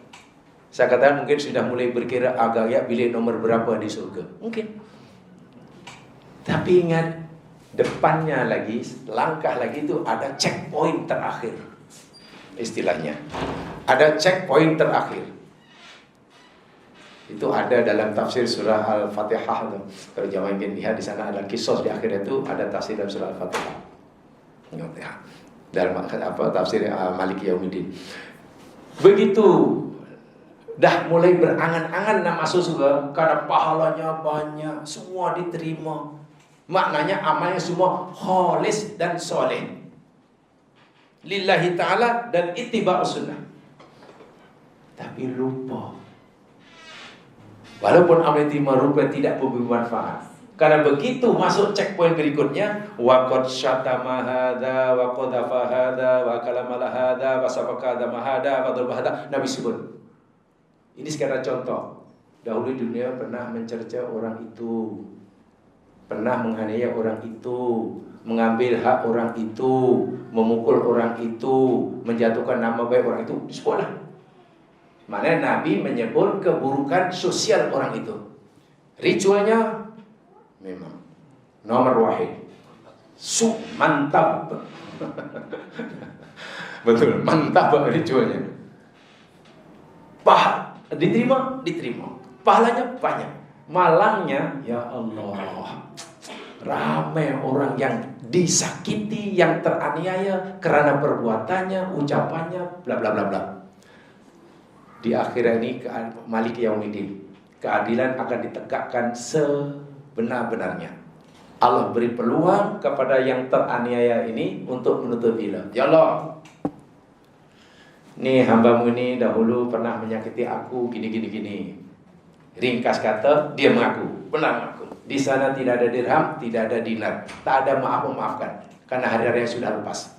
Saya katakan mungkin sudah mulai berkira agak ya bilik nomor berapa di surga. Mungkin. Tapi ingat, depannya lagi, langkah lagi itu ada checkpoint terakhir. Istilahnya. Ada checkpoint terakhir. Itu ada dalam tafsir surah Al-Fatihah. Kalau jamaah ingin lihat di sana ada kisos di akhir itu ada tafsir dalam surah Al-Fatihah. Dalam tafsir Maliki Yaumiddin. Begitu dah mulai berangan-angan nak masuk surga karena pahalanya banyak, semua diterima. Maknanya amalnya semua khalis dan soleh lillahi ta'ala dan ittiba' sunnah. Tapi lupa, walaupun amal diterima rupa tidak bermanfaat. Karena begitu masuk checkpoint berikutnya, wa qad syatama hadza wa qadhafa hadza wa kalama hadza wa safaka hadza wa darba hadza. Nabi sebut. Ini sekarang contoh. Dahulu dunia pernah mencerca orang itu, pernah menganiaya orang itu, mengambil hak orang itu, memukul orang itu, menjatuhkan nama baik orang itu. Disebutlah. Maknanya Nabi menyebut keburukan sosial orang itu. Ritualnya memang nomor wahid. Mantap. Betul, mantap ritualnya. Diterima. Pahalanya banyak. Malangnya, ya Allah, ramai orang yang disakiti, yang teraniaya karena perbuatannya, ucapannya, bla bla bla bla. Di akhir ini Maliki Yaumiddin, keadilan akan ditegakkan sebenar-benarnya. Allah beri peluang kepada yang teraniaya ini untuk menuntut ilah. Ya Allah, nih hambamu ini dahulu pernah menyakiti aku gini. Ringkas kata, dia mengaku, benar mengaku. Di sana tidak ada dirham, tidak ada dinar, tak ada memaafkan, karena hari raya sudah lepas.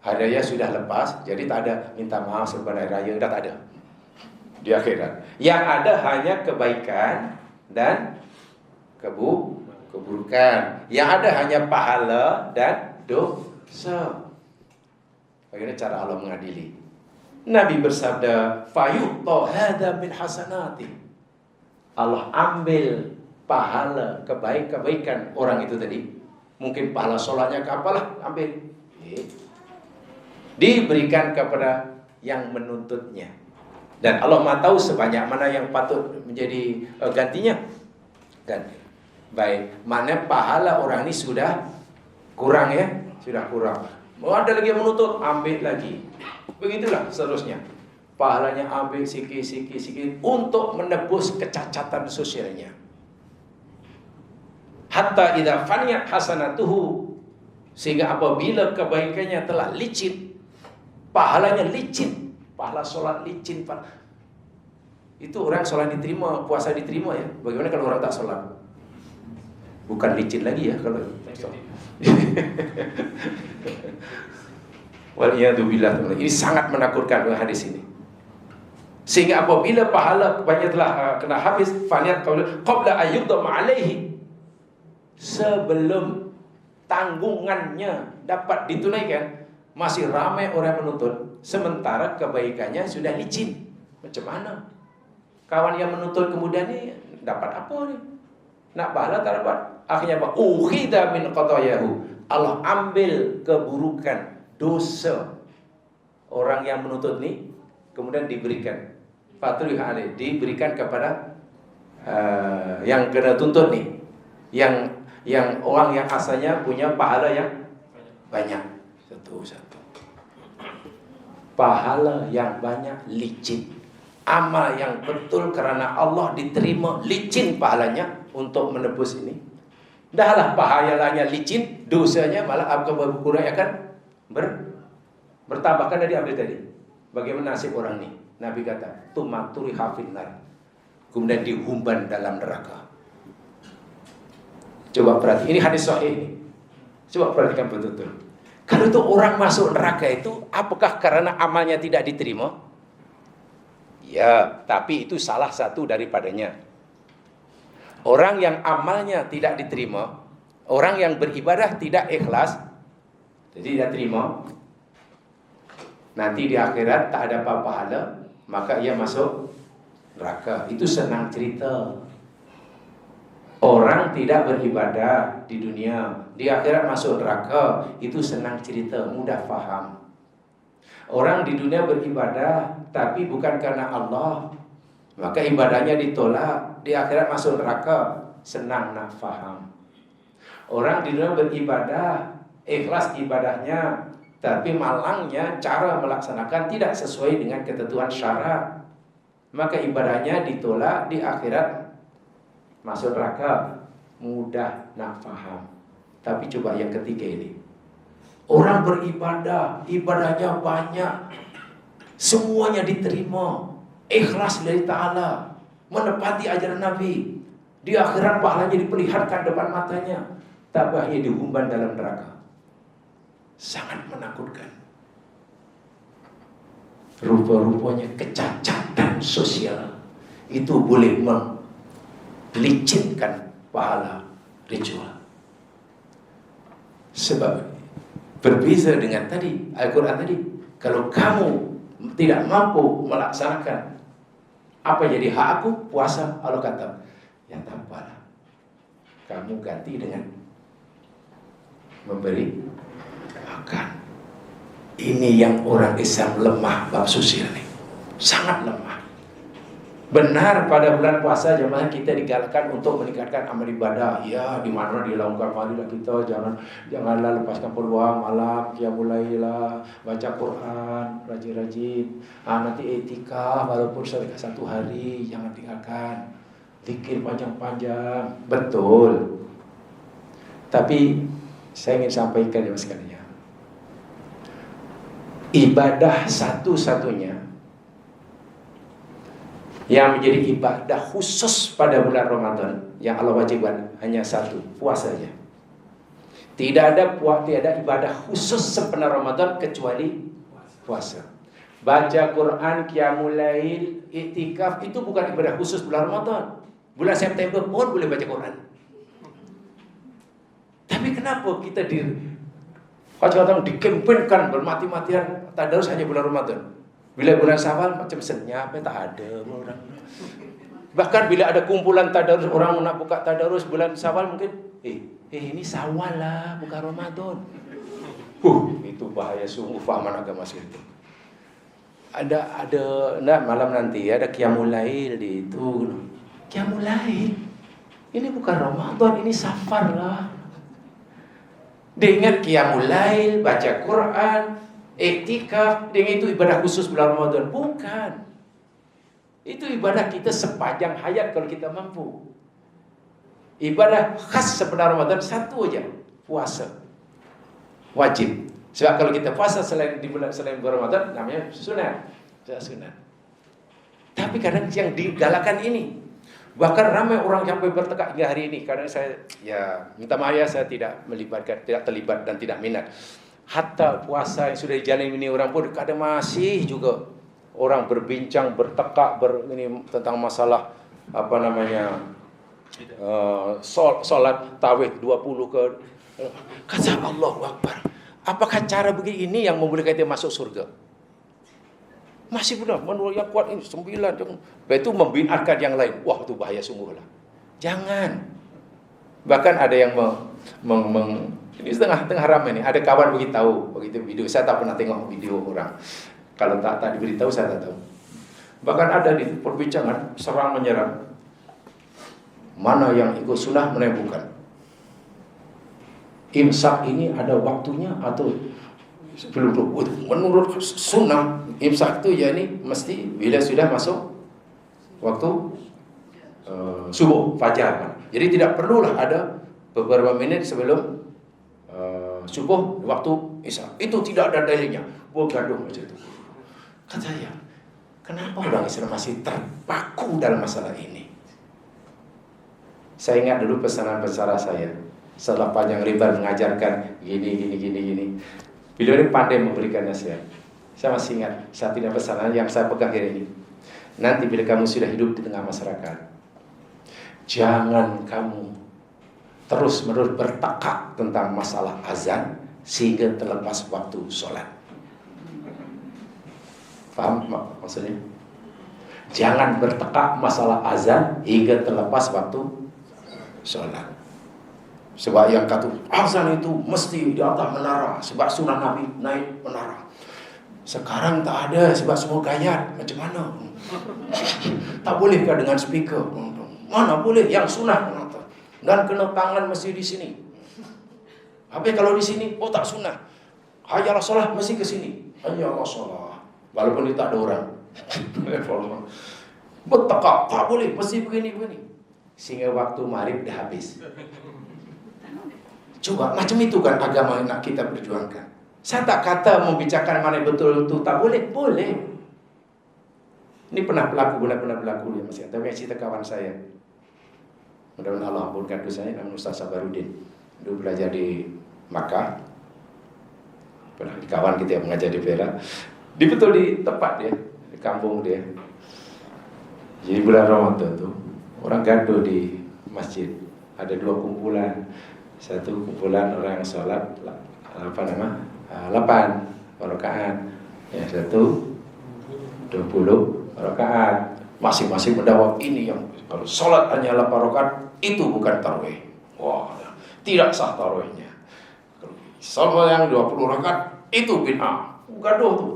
Hari raya sudah lepas, jadi tak ada minta maaf sebab hari raya, dah tak ada. Di akhirat, yang ada hanya kebaikan dan keburukan. Yang ada hanya pahala dan dosa. Bagaimana cara Allah mengadili? Nabi bersabda, fayu'ta hadza min hasanati. Allah ambil pahala kebaikan orang itu tadi. Mungkin pahala sholatnya ke apalah, ambil. Diberikan kepada yang menuntutnya. Dan Allah Maha tahu sebanyak mana yang patut menjadi gantinya. Ganti. Baik, mana pahala orang ini sudah kurang ya, sudah kurang. Ada lagi yang menuntut, ambil lagi. Begitulah seterusnya. Pahalanya ambil sikit untuk menebus kecacatan sosialnya. Hatta idza faniyat hasanatuhu, sehingga apabila kebaikannya telah licin, pahalanya licin, pahala sholat licin, itu orang sholat diterima, puasa diterima ya. Bagaimana kalau orang tak sholat? Bukan licin lagi ya kalau waliyadzubillah. Ini sangat menakutkan hadis ini. Sehingga apabila pahala banyak telah kena habis, faniyat qabla ayyudam alaihi, sebelum tanggungannya dapat ditunaikan, masih ramai orang menuntut, sementara kebaikannya sudah licin. Macam mana? Kawan yang menuntut kemudian ini dapat apa nih? Nak pahala tak dapat. Akhirnya apa? Ukhidha min qatayahu. Allah ambil keburukan, dosa orang yang menuntut ini, kemudian diberikan. Fatrih alaih, diberikan kepada yang kena tuntut nih. Yang orang yang asalnya punya pahala yang banyak. Satu. Pahala yang banyak licin. Amal yang betul karena Allah diterima, licin pahalanya untuk menebus ini. Dahlah pahalanya licin, dosanya malah berkurang akan bertambahkan dari ambil tadi. Bagaimana nasib orang ini? Nabi kata, tumaturi hafinnar, kemudian dihumban dalam neraka. Coba perhati, ini hadis sahih ini. Coba perhatikan betul-betul. Kalau itu orang masuk neraka itu, apakah karena amalnya tidak diterima? Ya, tapi itu salah satu daripadanya. Orang yang amalnya tidak diterima, orang yang beribadah tidak ikhlas, jadi tidak terima, nanti di akhirat tak ada pahala, maka ia masuk neraka. Itu senang cerita. Orang tidak beribadah di dunia, di akhirat masuk neraka, itu senang cerita, mudah faham. Orang di dunia beribadah tapi bukan karena Allah, maka ibadahnya ditolak, di akhirat masuk neraka, senang nak faham. Orang di dunia beribadah, ikhlas ibadahnya, tapi malangnya cara melaksanakan tidak sesuai dengan ketentuan syarak, maka ibadahnya ditolak, di akhirat masuk neraka, mudah nak faham. Tapi coba yang ketiga ini, orang beribadah, ibadahnya banyak, semuanya diterima, ikhlas dari Ta'ala, menepati ajaran Nabi, di akhirat pahalanya diperlihatkan depan matanya, tapi hanya dihumban dalam neraka. Sangat menakutkan. Rupa-rupanya kecacatan sosial itu boleh melicinkan pahala ritual. Sebab berbeza dengan tadi Al-Quran tadi, kalau kamu tidak mampu melaksanakan apa jadi hak aku, puasa, Allah kata, ya tak apalah, kamu ganti dengan memberi makan. Ini yang orang Islam lemah bab sosial ini, sangat lemah. Benar pada bulan puasa jemaah kita digalakkan untuk meningkatkan amal ibadah. Ya, di mana dilakukan, marilah kita janganlah lepaskan peluang malam, qiyamul lail, baca Quran rajin-rajin. Nanti etika walaupun satu hari jangan tinggalkan. Zikir panjang-panjang, betul. Tapi saya ingin sampaikan ya Mas sekalian, ibadah satu-satunya yang menjadi ibadah khusus pada bulan Ramadan yang Allah wajibkan hanya satu, puasa saja. Tidak ada ibadah khusus sepenuh Ramadan kecuali puasa. Baca Quran, qiyamul lail, iktikaf itu bukan ibadah khusus bulan Ramadan. Bulan September pun boleh baca Quran. Tapi kenapa kita kadang-kadang dikempenkan bermati-matian tadarus hanya bulan Ramadan? Bila bulan Syawal macam senyap, tak ada orang. Bahkan bila ada kumpulan tadarus, orang nak buka tadarus bulan Syawal mungkin, ini Syawal lah, bukan Ramadan. Itu bahaya sungguh fahaman agama itu. Ada malam nanti ada Qiyamul Lail di itu. Qiyamul Lail. Ini bukan Ramadan, ini Safar lah. Dia ingat Qiyamul Lail, baca Quran, iktikaf, dengan itu ibadah khusus bulan Ramadan. Bukan. Itu ibadah kita sepanjang hayat kalau kita mampu. Ibadah khas sebenarnya Ramadan satu aja, puasa. Wajib. Sebab kalau kita puasa selain bulan Ramadan namanya sunat. Sunat. Tapi kadang yang digalakan ini. Bahkan ramai orang yang bertekad hingga hari ini. Kadang saya minta maaf ya, saya tidak terlibat dan tidak minat. Hatta puasa yang sudah dijalani ini orang pun kadang masih juga orang berbincang, bertekak tentang masalah solat tarawih 20 ke. Kata Allahu Akbar. Apakah cara begini yang membolehkan kita masuk surga? Masih benar, menurut yang kuat ini 9. Lepas itu membinakan yang lain. Wah, itu bahaya sungguh lah. Jangan. Bahkan ada yang ini tengah ramai nih. Ada kawan beritahu begitu video. Saya tak pernah tengok video orang. Kalau tak diberitahu saya tak tahu. Bahkan ada di perbincangan serang menyerang. Mana yang ikut sunnah, mana yang bukan. Imsak ini ada waktunya atau sebelum itu? Menurut sunnah imsak itu mesti bila sudah masuk waktu subuh fajar. Jadi tidak perlulah ada beberapa menit sebelum subuh waktu isya. Itu tidak ada dalilnya. Gaduh macam itu. Kata saya, kenapa orang Islam masih terpaku dalam masalah ini? Saya ingat dulu pesanan-pesanan saya. Setelah panjang lebar mengajarkan gini. Beliau ini pandai memberikan nasihat. Saya masih ingat satu pesanan yang saya pegang hari ini. Nanti bila kamu sudah hidup di tengah masyarakat, jangan kamu terus-menerus bertekak tentang masalah azan sehingga terlepas waktu sholat. Faham maksudnya? Jangan bertekak masalah azan hingga terlepas waktu sholat. Sebab yang kata azan itu mesti di atas menara. Sebab sunnah Nabi naik menara. Sekarang tak ada sebab semua gayat. Macam mana? Tak bolehkah dengan speaker? Mana boleh? Yang sunnah dan kena tangan mesti di sini. Habis kalau di sini, tak sunnah. Hayyalah solat mesti ke sini. Hayyalah solat. Walaupun dia tak ada orang. Bertekak, tak boleh, mesti begini. Sehingga waktu maghrib dah habis. Coba, macam itu kan agama yang nak kita perjuangkan. Saya tak kata membicarakan mana betul itu tak boleh. Boleh. Ini pernah berlaku ya masih. Tapi yang cerita kawan saya. Mudah-mudahan Allah ampunkan dosanya, namanya Ustaz Sabarudin. Dulu belajar di Makkah. Pernah di kawan kita yang mengajar di Perak. Di betul di tempat dia, di kampung dia. Jadi bulan Ramadan tu orang gaduh di masjid. Ada 2 kumpulan. Satu kumpulan orang yang sholat 8 rakaat. Yang satu 20 rakaat. Masing-masing mendakwah ini yang kalau sholat hanya 8 rakaat itu bukan tarawih. Wah, tidak sah tarawihnya. Kalau sholat yang 20 rakaat itu bid'ah. Gaduh tu.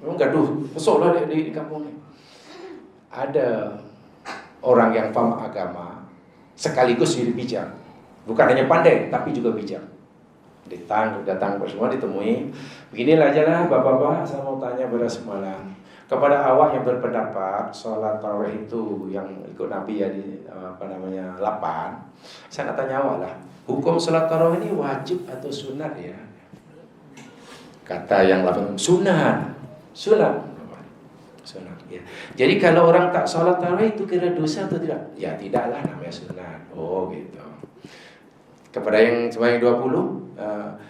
Memang gaduh. Besar lah di kampung ni. Ada orang yang faham agama sekaligus jadi bijak. Bukan hanya pandai, tapi juga bijak. Datang semua ditemui. Beginilah aja lah, bapak-bapak, saya mau tanya pada semalam. Kepada awak yang berpendapat sholat tarawih itu yang ikut Nabi ya di 8. Saya nak tanya awak lah. Hukum sholat tarawih ini wajib atau sunat ya? Kata yang 8, sunat. Sunat ya. Jadi kalau orang tak sholat tarawih itu kira dosa atau tidak? Ya tidaklah, namanya sunat. Oh gitu. Kepada yang sembahyang 20,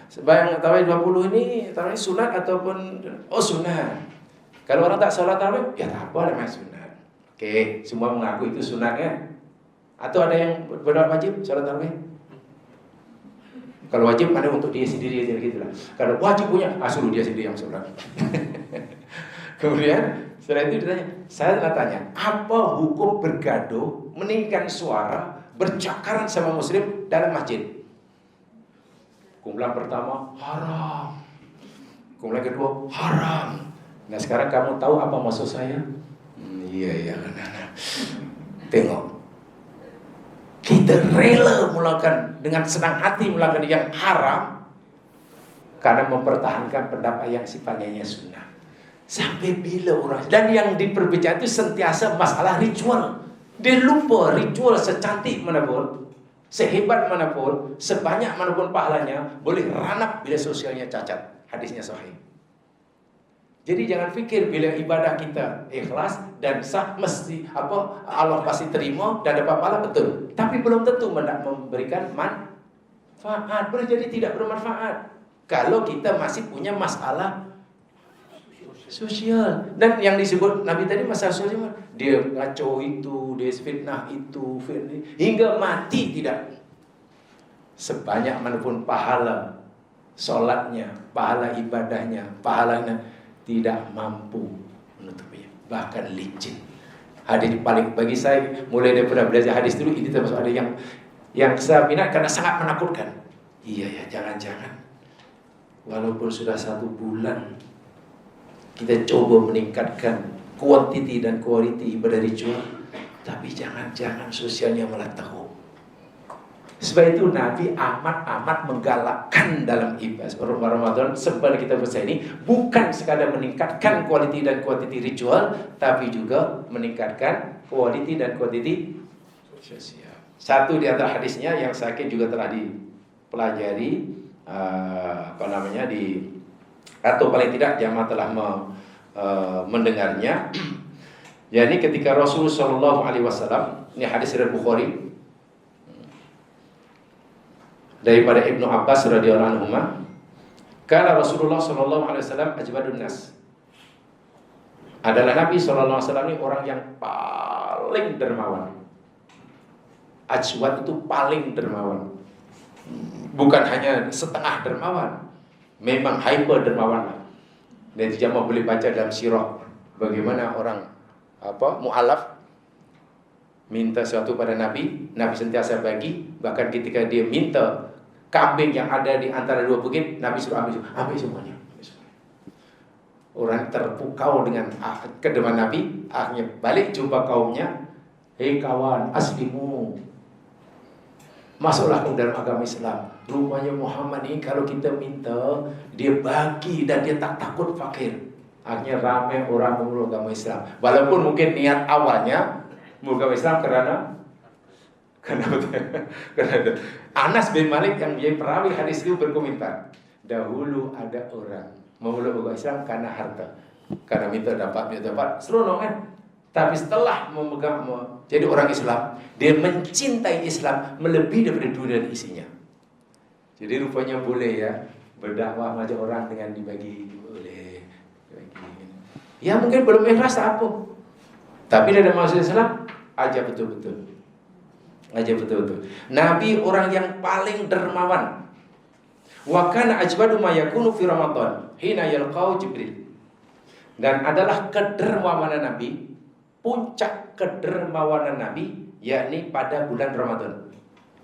sembahyang tarawih 20 ini tarawih sunat ataupun sunat. Kalau orang tak sholat tarawih, ya tak apa, namanya sunat. Oke, semua mengaku itu sunat kan? Atau ada yang benar wajib sholat tarawih? Kalau wajib ada untuk dia sendiri aja gitu lah. Kalau wajib punya, suruh dia sendiri yang sholat. Kemudian setelah itu ditanya, saya tanya, apa hukum bergaduh, meninggikan suara, bercakaran sama muslim dalam masjid? Kumpulan pertama, haram. Kumpulan kedua, haram. Nah sekarang kamu tahu apa maksud saya? Iya. Tengok, kita rela melakukan dengan senang hati melakukan yang haram karena mempertahankan pendapat yang sifatnya sunnah. Sampai bila orang, dan yang diperbincangkan itu sentiasa masalah ritual. Dia lupa ritual secantik manapun, sehebat manapun, sebanyak manapun pahalanya, boleh ranap bila sosialnya cacat. Hadisnya sahih. Jadi jangan fikir bila ibadah kita ikhlas dan sah mesti Allah pasti terima dan dapat pahala, betul. Tapi belum tentu memberikan manfaat. Boleh jadi tidak bermanfaat kalau kita masih punya masalah sosial. Dan yang disebut Nabi tadi masalah sosial, dia ngaco itu, dia fitnah itu, hingga mati tidak. Sebanyak manapun pahala solatnya, pahala ibadahnya, pahalanya, tidak mampu menutupinya, bahkan licin. Hadis paling bagi saya, mulai daripada belajar hadis dulu, ini termasuk hadis yang saya minat karena sangat menakutkan. Iya ya, jangan-jangan walaupun sudah 1 bulan kita coba meningkatkan kuantiti dan quality ibadah ritual, tapi jangan-jangan sosialnya malah teruk. Sebab itu Nabi amat menggalakkan dalam ibadah Ramadan sebab kita bersama ini bukan sekadar meningkatkan quality dan quantity ritual, tapi juga meningkatkan quality dan quantity sosial. Satu di antara hadisnya yang saya juga telah dipelajari atau paling tidak jamaah telah mendengarnya. Jadi ketika Rasulullah SAW, ini hadis riwayat Bukhari daripada Ibnu Abbas radhiyallahu anhu, kala Rasulullah SAW ajwadun nas, adalah Nabi SAW ini orang yang paling dermawan. Ajwad itu paling dermawan, bukan hanya setengah dermawan, memang hyper dermawan. Dan jamaah boleh baca dalam sirah bagaimana orang mu'alaf minta sesuatu pada Nabi, Nabi sentiasa bagi. Bahkan ketika dia minta kambing yang ada di antara 2 bukit, Nabi suruh ambil semuanya. Orang terpukau dengan kedeman Nabi, akhirnya balik jumpa kaumnya. Hei kawan, aslimu, masuklah ke dalam agama Islam. Rupanya Muhammad ini kalau kita minta, dia bagi dan dia tak takut fakir. Akhirnya ramai orang memeluk agama Islam. Walaupun mungkin niat awalnya memeluk agama Islam karena Anas bin Malik yang menjadi perawi hadis itu berkomentar, dahulu ada orang memeluk agama Islam karena harta, karena minta dapat, seronok kan. Tapi setelah jadi orang Islam, dia mencintai Islam melebihi daripada dunia dan isinya. Jadi rupanya boleh ya berdakwah mengajak orang dengan dibagi, boleh dibagi. Ya mungkin belum ikhlas apa, tapi dalam maksud Islam aja betul-betul. Nabi orang yang paling dermawan. Wa kana ajwadu ma yakunu fi Ramadan hina yalqau Jibril. Dan adalah kedermawanan Nabi, puncak kedermawanan Nabi yakni pada bulan Ramadan.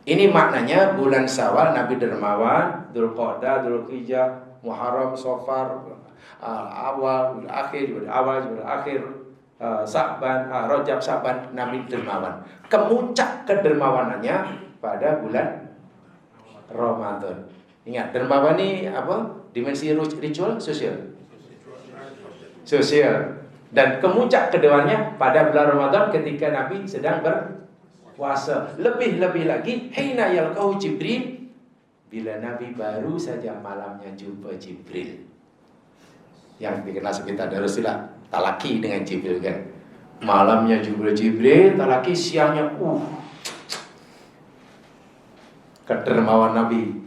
Ini maknanya bulan Syawal Nabi dermawan, Dzulqa'dah, Dzulhijjah, Muharram, Safar, awal, akhir, Sa'ban, Rajab, Sa'ban, Nabi dermawan. Kemuncak kedermawanannya pada bulan Ramadan. Ingat, dermawan ini apa? Dimensi ritual, sosial. Dan kemuncak kedermawanannya pada bulan Ramadan ketika Nabi sedang berpuasa. Lebih-lebih lagi, hina yalqau Jibril, bila Nabi baru saja malamnya jumpa Jibril. Yang dikenal sekitar Rasulullah talaki dengan Jibril kan. Malamnya Jibril, talaki siangnya kedermawan Nabi.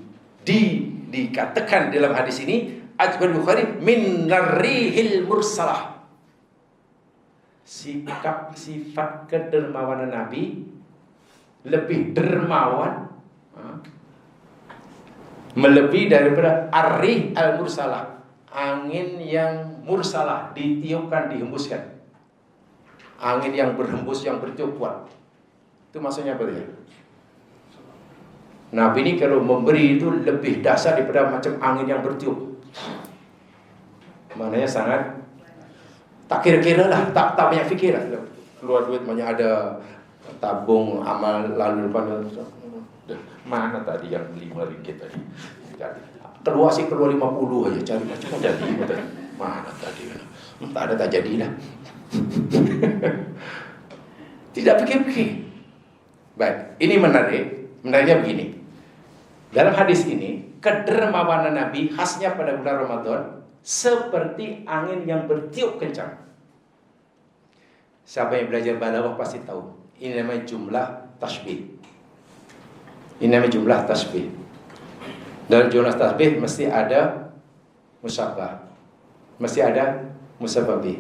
Dikatakan dalam hadis ini Ajwad Bukhari min narihil mursalah. Sifat kedermawanan Nabi lebih dermawan melebihi daripada arih al-mursalah. angin yang mursalah, ditiupkan, dihembuskan. Angin yang berhembus, yang bertiup kuat. Itu maksudnya apa ya? Nabi ini kalau memberi itu lebih dahsyat daripada macam angin yang bertiup. Maknanya sangat tak kira-kira lah, tak banyak fikir lah. Keluar duit banyak, ada tabung amal lalu depan. Mana tadi yang 5 ringgit tadi? Keluar 50 aja, cari macam jadi. Mana tadi? Tak ada, tak jadilah. Tidak fikir-fikir. Baik, ini menarik. Menariknya begini. Dalam hadis ini, kedermawanan Nabi khasnya pada bulan Ramadan seperti angin yang bertiup kencang. Siapa yang belajar balaghah pasti tahu. Ini namanya jumlah tasbih. Ini namanya jumlah tasbih. Dalam jumlah tasbih mesti ada musabbah, mesti ada musabbabih,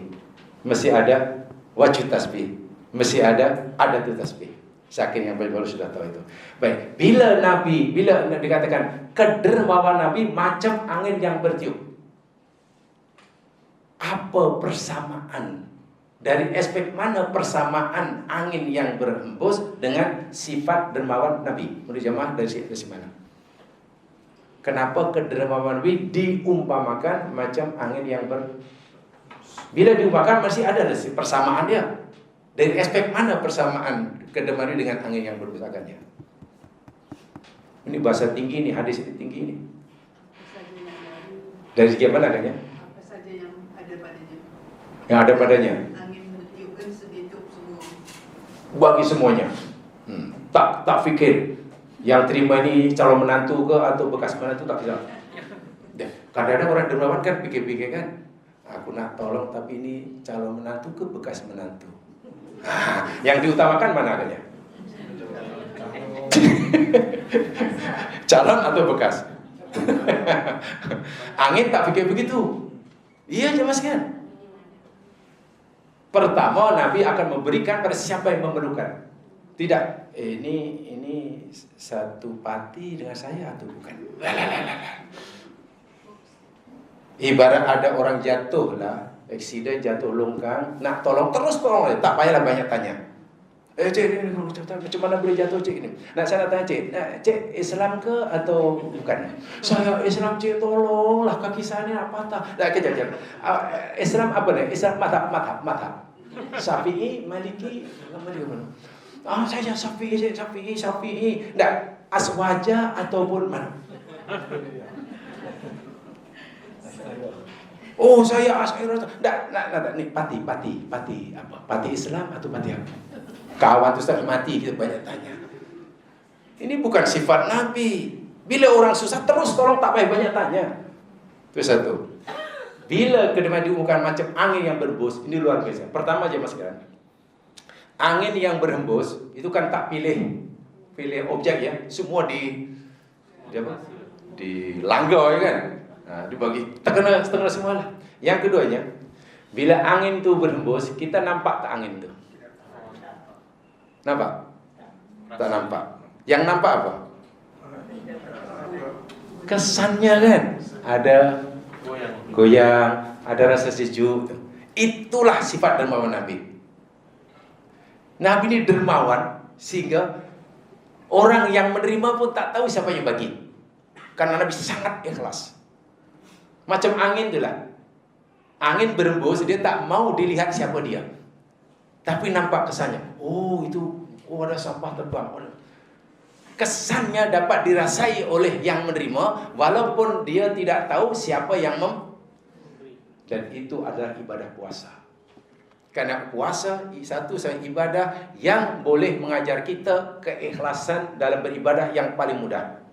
mesti ada wajib tasbih, mesti ada adatu tasbih. Saking yang baru sudah tahu itu. Baik, bila dikatakan kedermawan Nabi macam angin yang bertiup, apa persamaan? Dari aspek mana persamaan angin yang berhembus dengan sifat dermawan Nabi? Menurut jemaah dari mana? Kenapa kedermawan Nabi diumpamakan macam angin yang bila diumpamakan masih ada persamaan dia. Dari aspek mana persamaan kedermawan Nabi dengan angin yang berhembusakannya? Ini bahasa tinggi ini, hadis ini tinggi ini. Dari segi mana adanya? Apa saja yang ada padanya? Yang ada padanya. Angin meniupkan sedikit semua. Bagi semuanya. Tak fikir yang terima ini calon menantu ke atau bekas menantu, tak bisa. Kadang-kadang orang dermawan kan pikir-pikir kan, aku nak tolong tapi ini calon menantu ke bekas menantu. Yang diutamakan mana adanya? Calon atau bekas? Angin tak pikir begitu. Iya jelas kan? Pertama Nabi akan memberikan pada siapa yang memerlukan. Tidak, ini satu parti dengan saya atau bukan? Ibarat ada orang jatuh lah, eksiden jatuh longkang, nak tolong terus tolong, tak payahlah banyak tanya. Cik, ini macam mana boleh jatuh cik ini? Nak saya nak tanya cik Islam ke atau bukan? Saya Islam cik, tolonglah kaki saya ni nak patah. Tak kejap. Islam apa ni? Islam madhab. Syafi'i, Maliki, mana? Saya Syafi'i. Tak, aswaja ataupun mana? Oh, saya Asy'ariyah. Tak, ni pati apa? Pati Islam atau pati apa? Kawan tu Ustaz mati, kita banyak tanya. Ini bukan sifat Nabi. Bila orang susah terus tolong, tak payah banyak tanya. Itu satu. Bila kedema diumumkan macam angin yang berhembus, ini luar biasa. Pertama aja mas sekalian, angin yang berhembus itu kan tak pilih objek ya, semua di langgar ya kan, dibagi setengah semua lah. Yang keduanya, bila angin itu berhembus, kita nampak tak angin itu? Nampak? Tak nampak. Yang nampak apa? Kesannya kan, ada goyang, ada rasa sejuk. Itulah sifat dermawan Nabi. Nabi ini dermawan sehingga orang yang menerima pun tak tahu siapa yang bagi. Karena Nabi sangat ikhlas. Macam angin itulah. Angin berembus, dia tak mau dilihat siapa dia, tapi nampak kesannya. Ada sampah terbang. Kesannya dapat dirasai oleh yang menerima, walaupun dia tidak tahu siapa yang dan itu adalah ibadah puasa. Karena puasa satu ibadah yang boleh mengajar kita keikhlasan dalam beribadah yang paling mudah.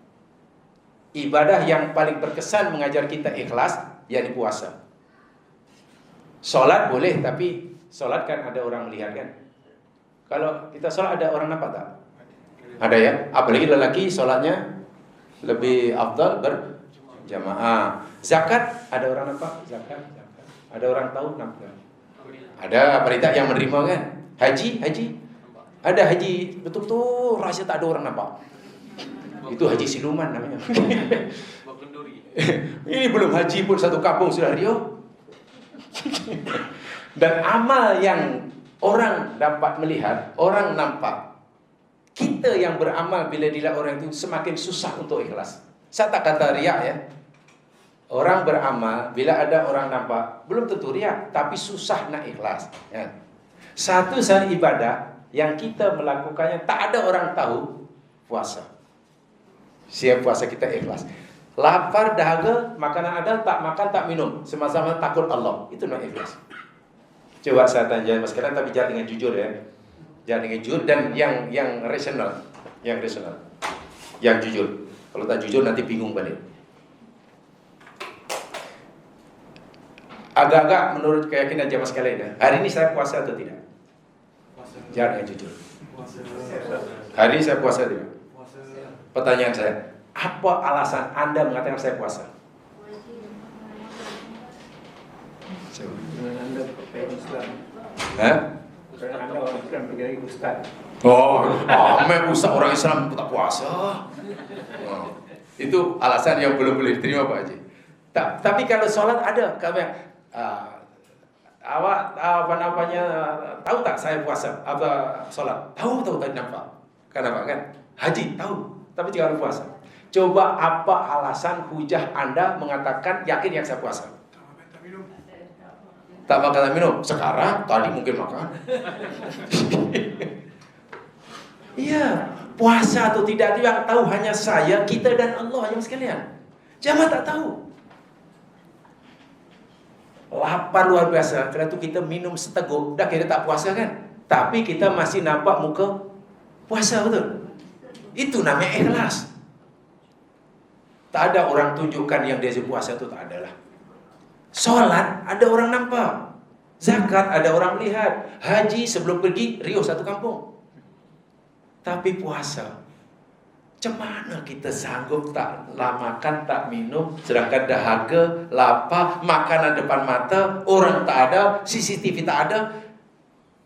Ibadah yang paling berkesan mengajar kita ikhlas, yakni puasa. Solat boleh, tapi solat kan ada orang melihat kan. Kalau kita solat ada orang nampak tak? Ada ya. Apalagi lelaki solatnya lebih afdal berjamaah. Zakat ada orang nampak? Zakat. Ada orang tahu nampak? Ada apa tidak yang menerima kan? Haji ada haji betul-betul rahsia, tak ada orang nampak. Itu haji siluman namanya. Bawa kenduri. Ini belum haji pun satu kampung sudah Rio. Dan amal yang orang dapat melihat, orang nampak. Kita yang beramal bila dilihat orang itu semakin susah untuk ikhlas. Saya tak kata riak ya. Orang beramal bila ada orang nampak belum tentu riak, tapi susah nak ikhlas. Ya. Satu sari ibadah yang kita melakukannya tak ada orang tahu, puasa. Siap puasa kita ikhlas. Lapar, dahaga, makanan ada, tak makan, tak minum. Sama-sama takut Allah. Itu nak ikhlas. Coba saya tanya mas kalian, tapi jangan dengan jujur ya. Jangan dengan jujur dan yang rasional. Yang rasional. Yang jujur. Kalau tak jujur nanti bingung balik. Agak-agak menurut keyakinan jamaah sekalian ya. Hari ini saya puasa atau tidak? Puasa. Jangan dengan jujur. Puasa. Hari ini saya puasa tidak? Puasa. Pertanyaan saya, apa alasan Anda mengatakan saya puasa? Dengan anda pakai Islam. Hah? Karena anda orang Islam pergi ustaz. Oh, ustaz orang Islam tak puasa. Oh, itu alasan yang belum boleh diterima Pak Haji. Tapi kalau sholat ada, kami awak apa namanya tahu tak saya puasa apa sholat? Tahu tadi nampak. Kenapa kan? Haji tahu, tapi jangan puasa. Coba apa alasan hujah Anda mengatakan yakin yang saya puasa? Tak makan tak minum. Sekarang tadi mungkin makan. Iya, puasa atau tidak itu yang tahu hanya saya, kita dan Allah yang sekalian. Jamaah tak tahu. Lapar luar biasa, karena itu kita minum seteguk, dah kita tak puasa kan? Tapi kita masih nampak muka puasa, betul? Itu namanya ikhlas. Tak ada orang tunjukkan yang dia puasa itu, tak ada lah. Sholat ada orang nampak, zakat ada orang melihat, haji sebelum pergi Rio satu kampung. Tapi puasa, macam mana kita sanggup tak makan, tak minum, sedangkan dahaga, lapar, makanan depan mata, orang tak ada, CCTV tak ada.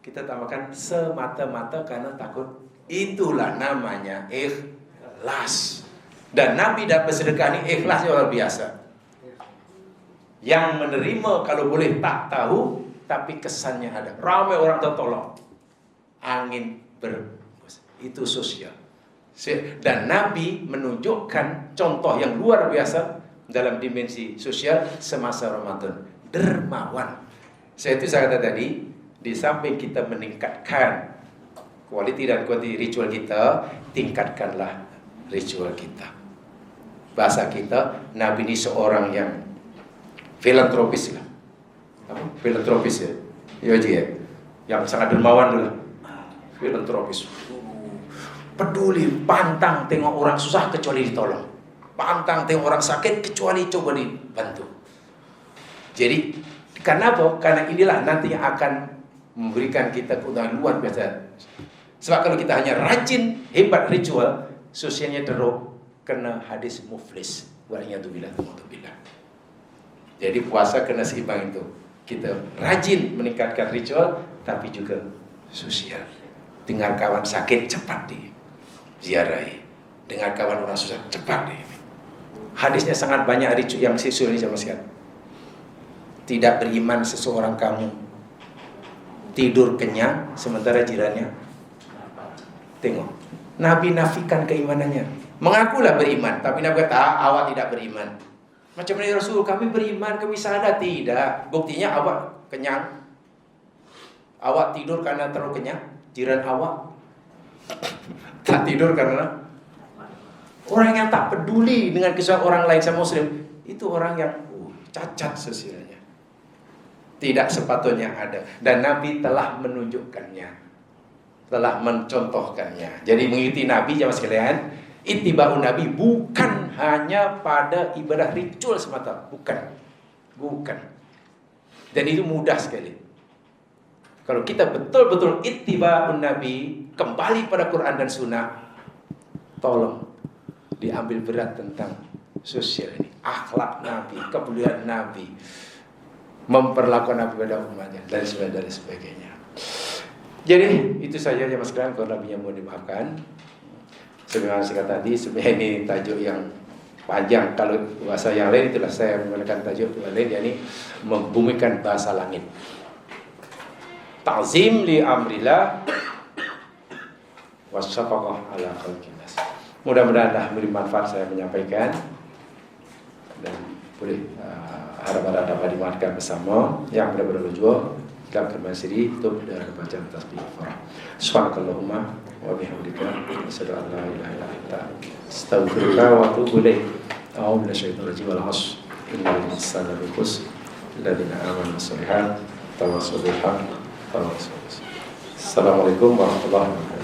Kita tak makan semata-mata karena takut. Itulah namanya ikhlas. Dan Nabi dapat bersedekah ini ikhlasnya luar biasa. Yang menerima kalau boleh tak tahu, tapi kesannya ada. Ramai orang tertolong. Angin berhembus. Itu sosial. Dan Nabi menunjukkan contoh yang luar biasa dalam dimensi sosial semasa Ramadan. Dermawan. Saya kata tadi, di samping kita meningkatkan kualiti dan kuantiti ritual kita, tingkatkanlah ritual kita. Bahasa kita, Nabi ini seorang yang filantropis lah. Apa? Filantropis ya. Ya Haji ya. Yang sangat dermawan dulu. Filantropis. Peduli, pantang tengok orang susah kecuali ditolong. Pantang tengok orang sakit kecuali coba dibantu. Jadi, kenapa? Karena inilah nanti yang akan memberikan kita keuntungan luar biasa. Sebab kalau kita hanya rajin, hebat ritual, sosialnya teruk, kena hadis muflis. Waliyadzubillah. Jadi puasa kena seimbang itu. Kita rajin meningkatkan ritual, tapi juga sosial. Dengar kawan sakit, cepat diziarahi. Dengar kawan orang susah, cepat Hadisnya sangat banyak ritual yang siswa ini sama sekali. Tidak beriman seseorang kamu tidur kenyang sementara jirannya tengok. Nabi nafikan keimanannya. Mengakulah beriman, tapi Nabi kata awak tidak beriman. Macam mana Rasul, kami beriman, kami sadar. Tidak. Buktinya awak kenyang. Awak tidur karena terlalu kenyang. Jiran awak tak tidur karena orang yang tak peduli dengan kesalahan orang lain sama muslim. Itu orang yang cacat sosialnya. Tidak sepatutnya ada. Dan Nabi telah menunjukkannya, telah mencontohkannya. Jadi mengikuti Nabi jamaah sekalian, ittiba'un Nabi bukan hanya pada ibadah ritual semata, bukan. Dan itu mudah sekali. Kalau kita betul-betul ittiba'un Nabi, kembali pada Quran dan Sunnah, tolong diambil berat tentang sosial ini, akhlak Nabi, kepedulian Nabi, memperlakukan Nabi pada umatnya dan sebagainya. Jadi itu saja jemaah sekalian, kalau Nabi yang mau dimaafkan. Sebenarnya saya kata tadi, sebenarnya ini tajuk yang panjang. Kalau bahasa yang lain itulah saya menggunakan tajuk yang lain, yakni membumikan bahasa langit. Ta'zim li amrillah wasyafaqah ala khalqillah. Mudah-mudahan memberi manfaat saya menyampaikan, dan boleh harap-harap dapat dimanfaatkan bersama. Yang benar-benar juga kita bermasyari untuk dengan bacaan tasbih farah. Subhanakallahumma wa bihamdika asyhadu an la ilaha illa anta astaghfiruka wa atubu ilaik. A'udzu minasyaitonir rajim. Wal 'ashr innal insana lafi khusr alladziina aamanu was-solihaat tawassaw bil haqq. Assalamualaikum warahmatullahi wabarakatuh.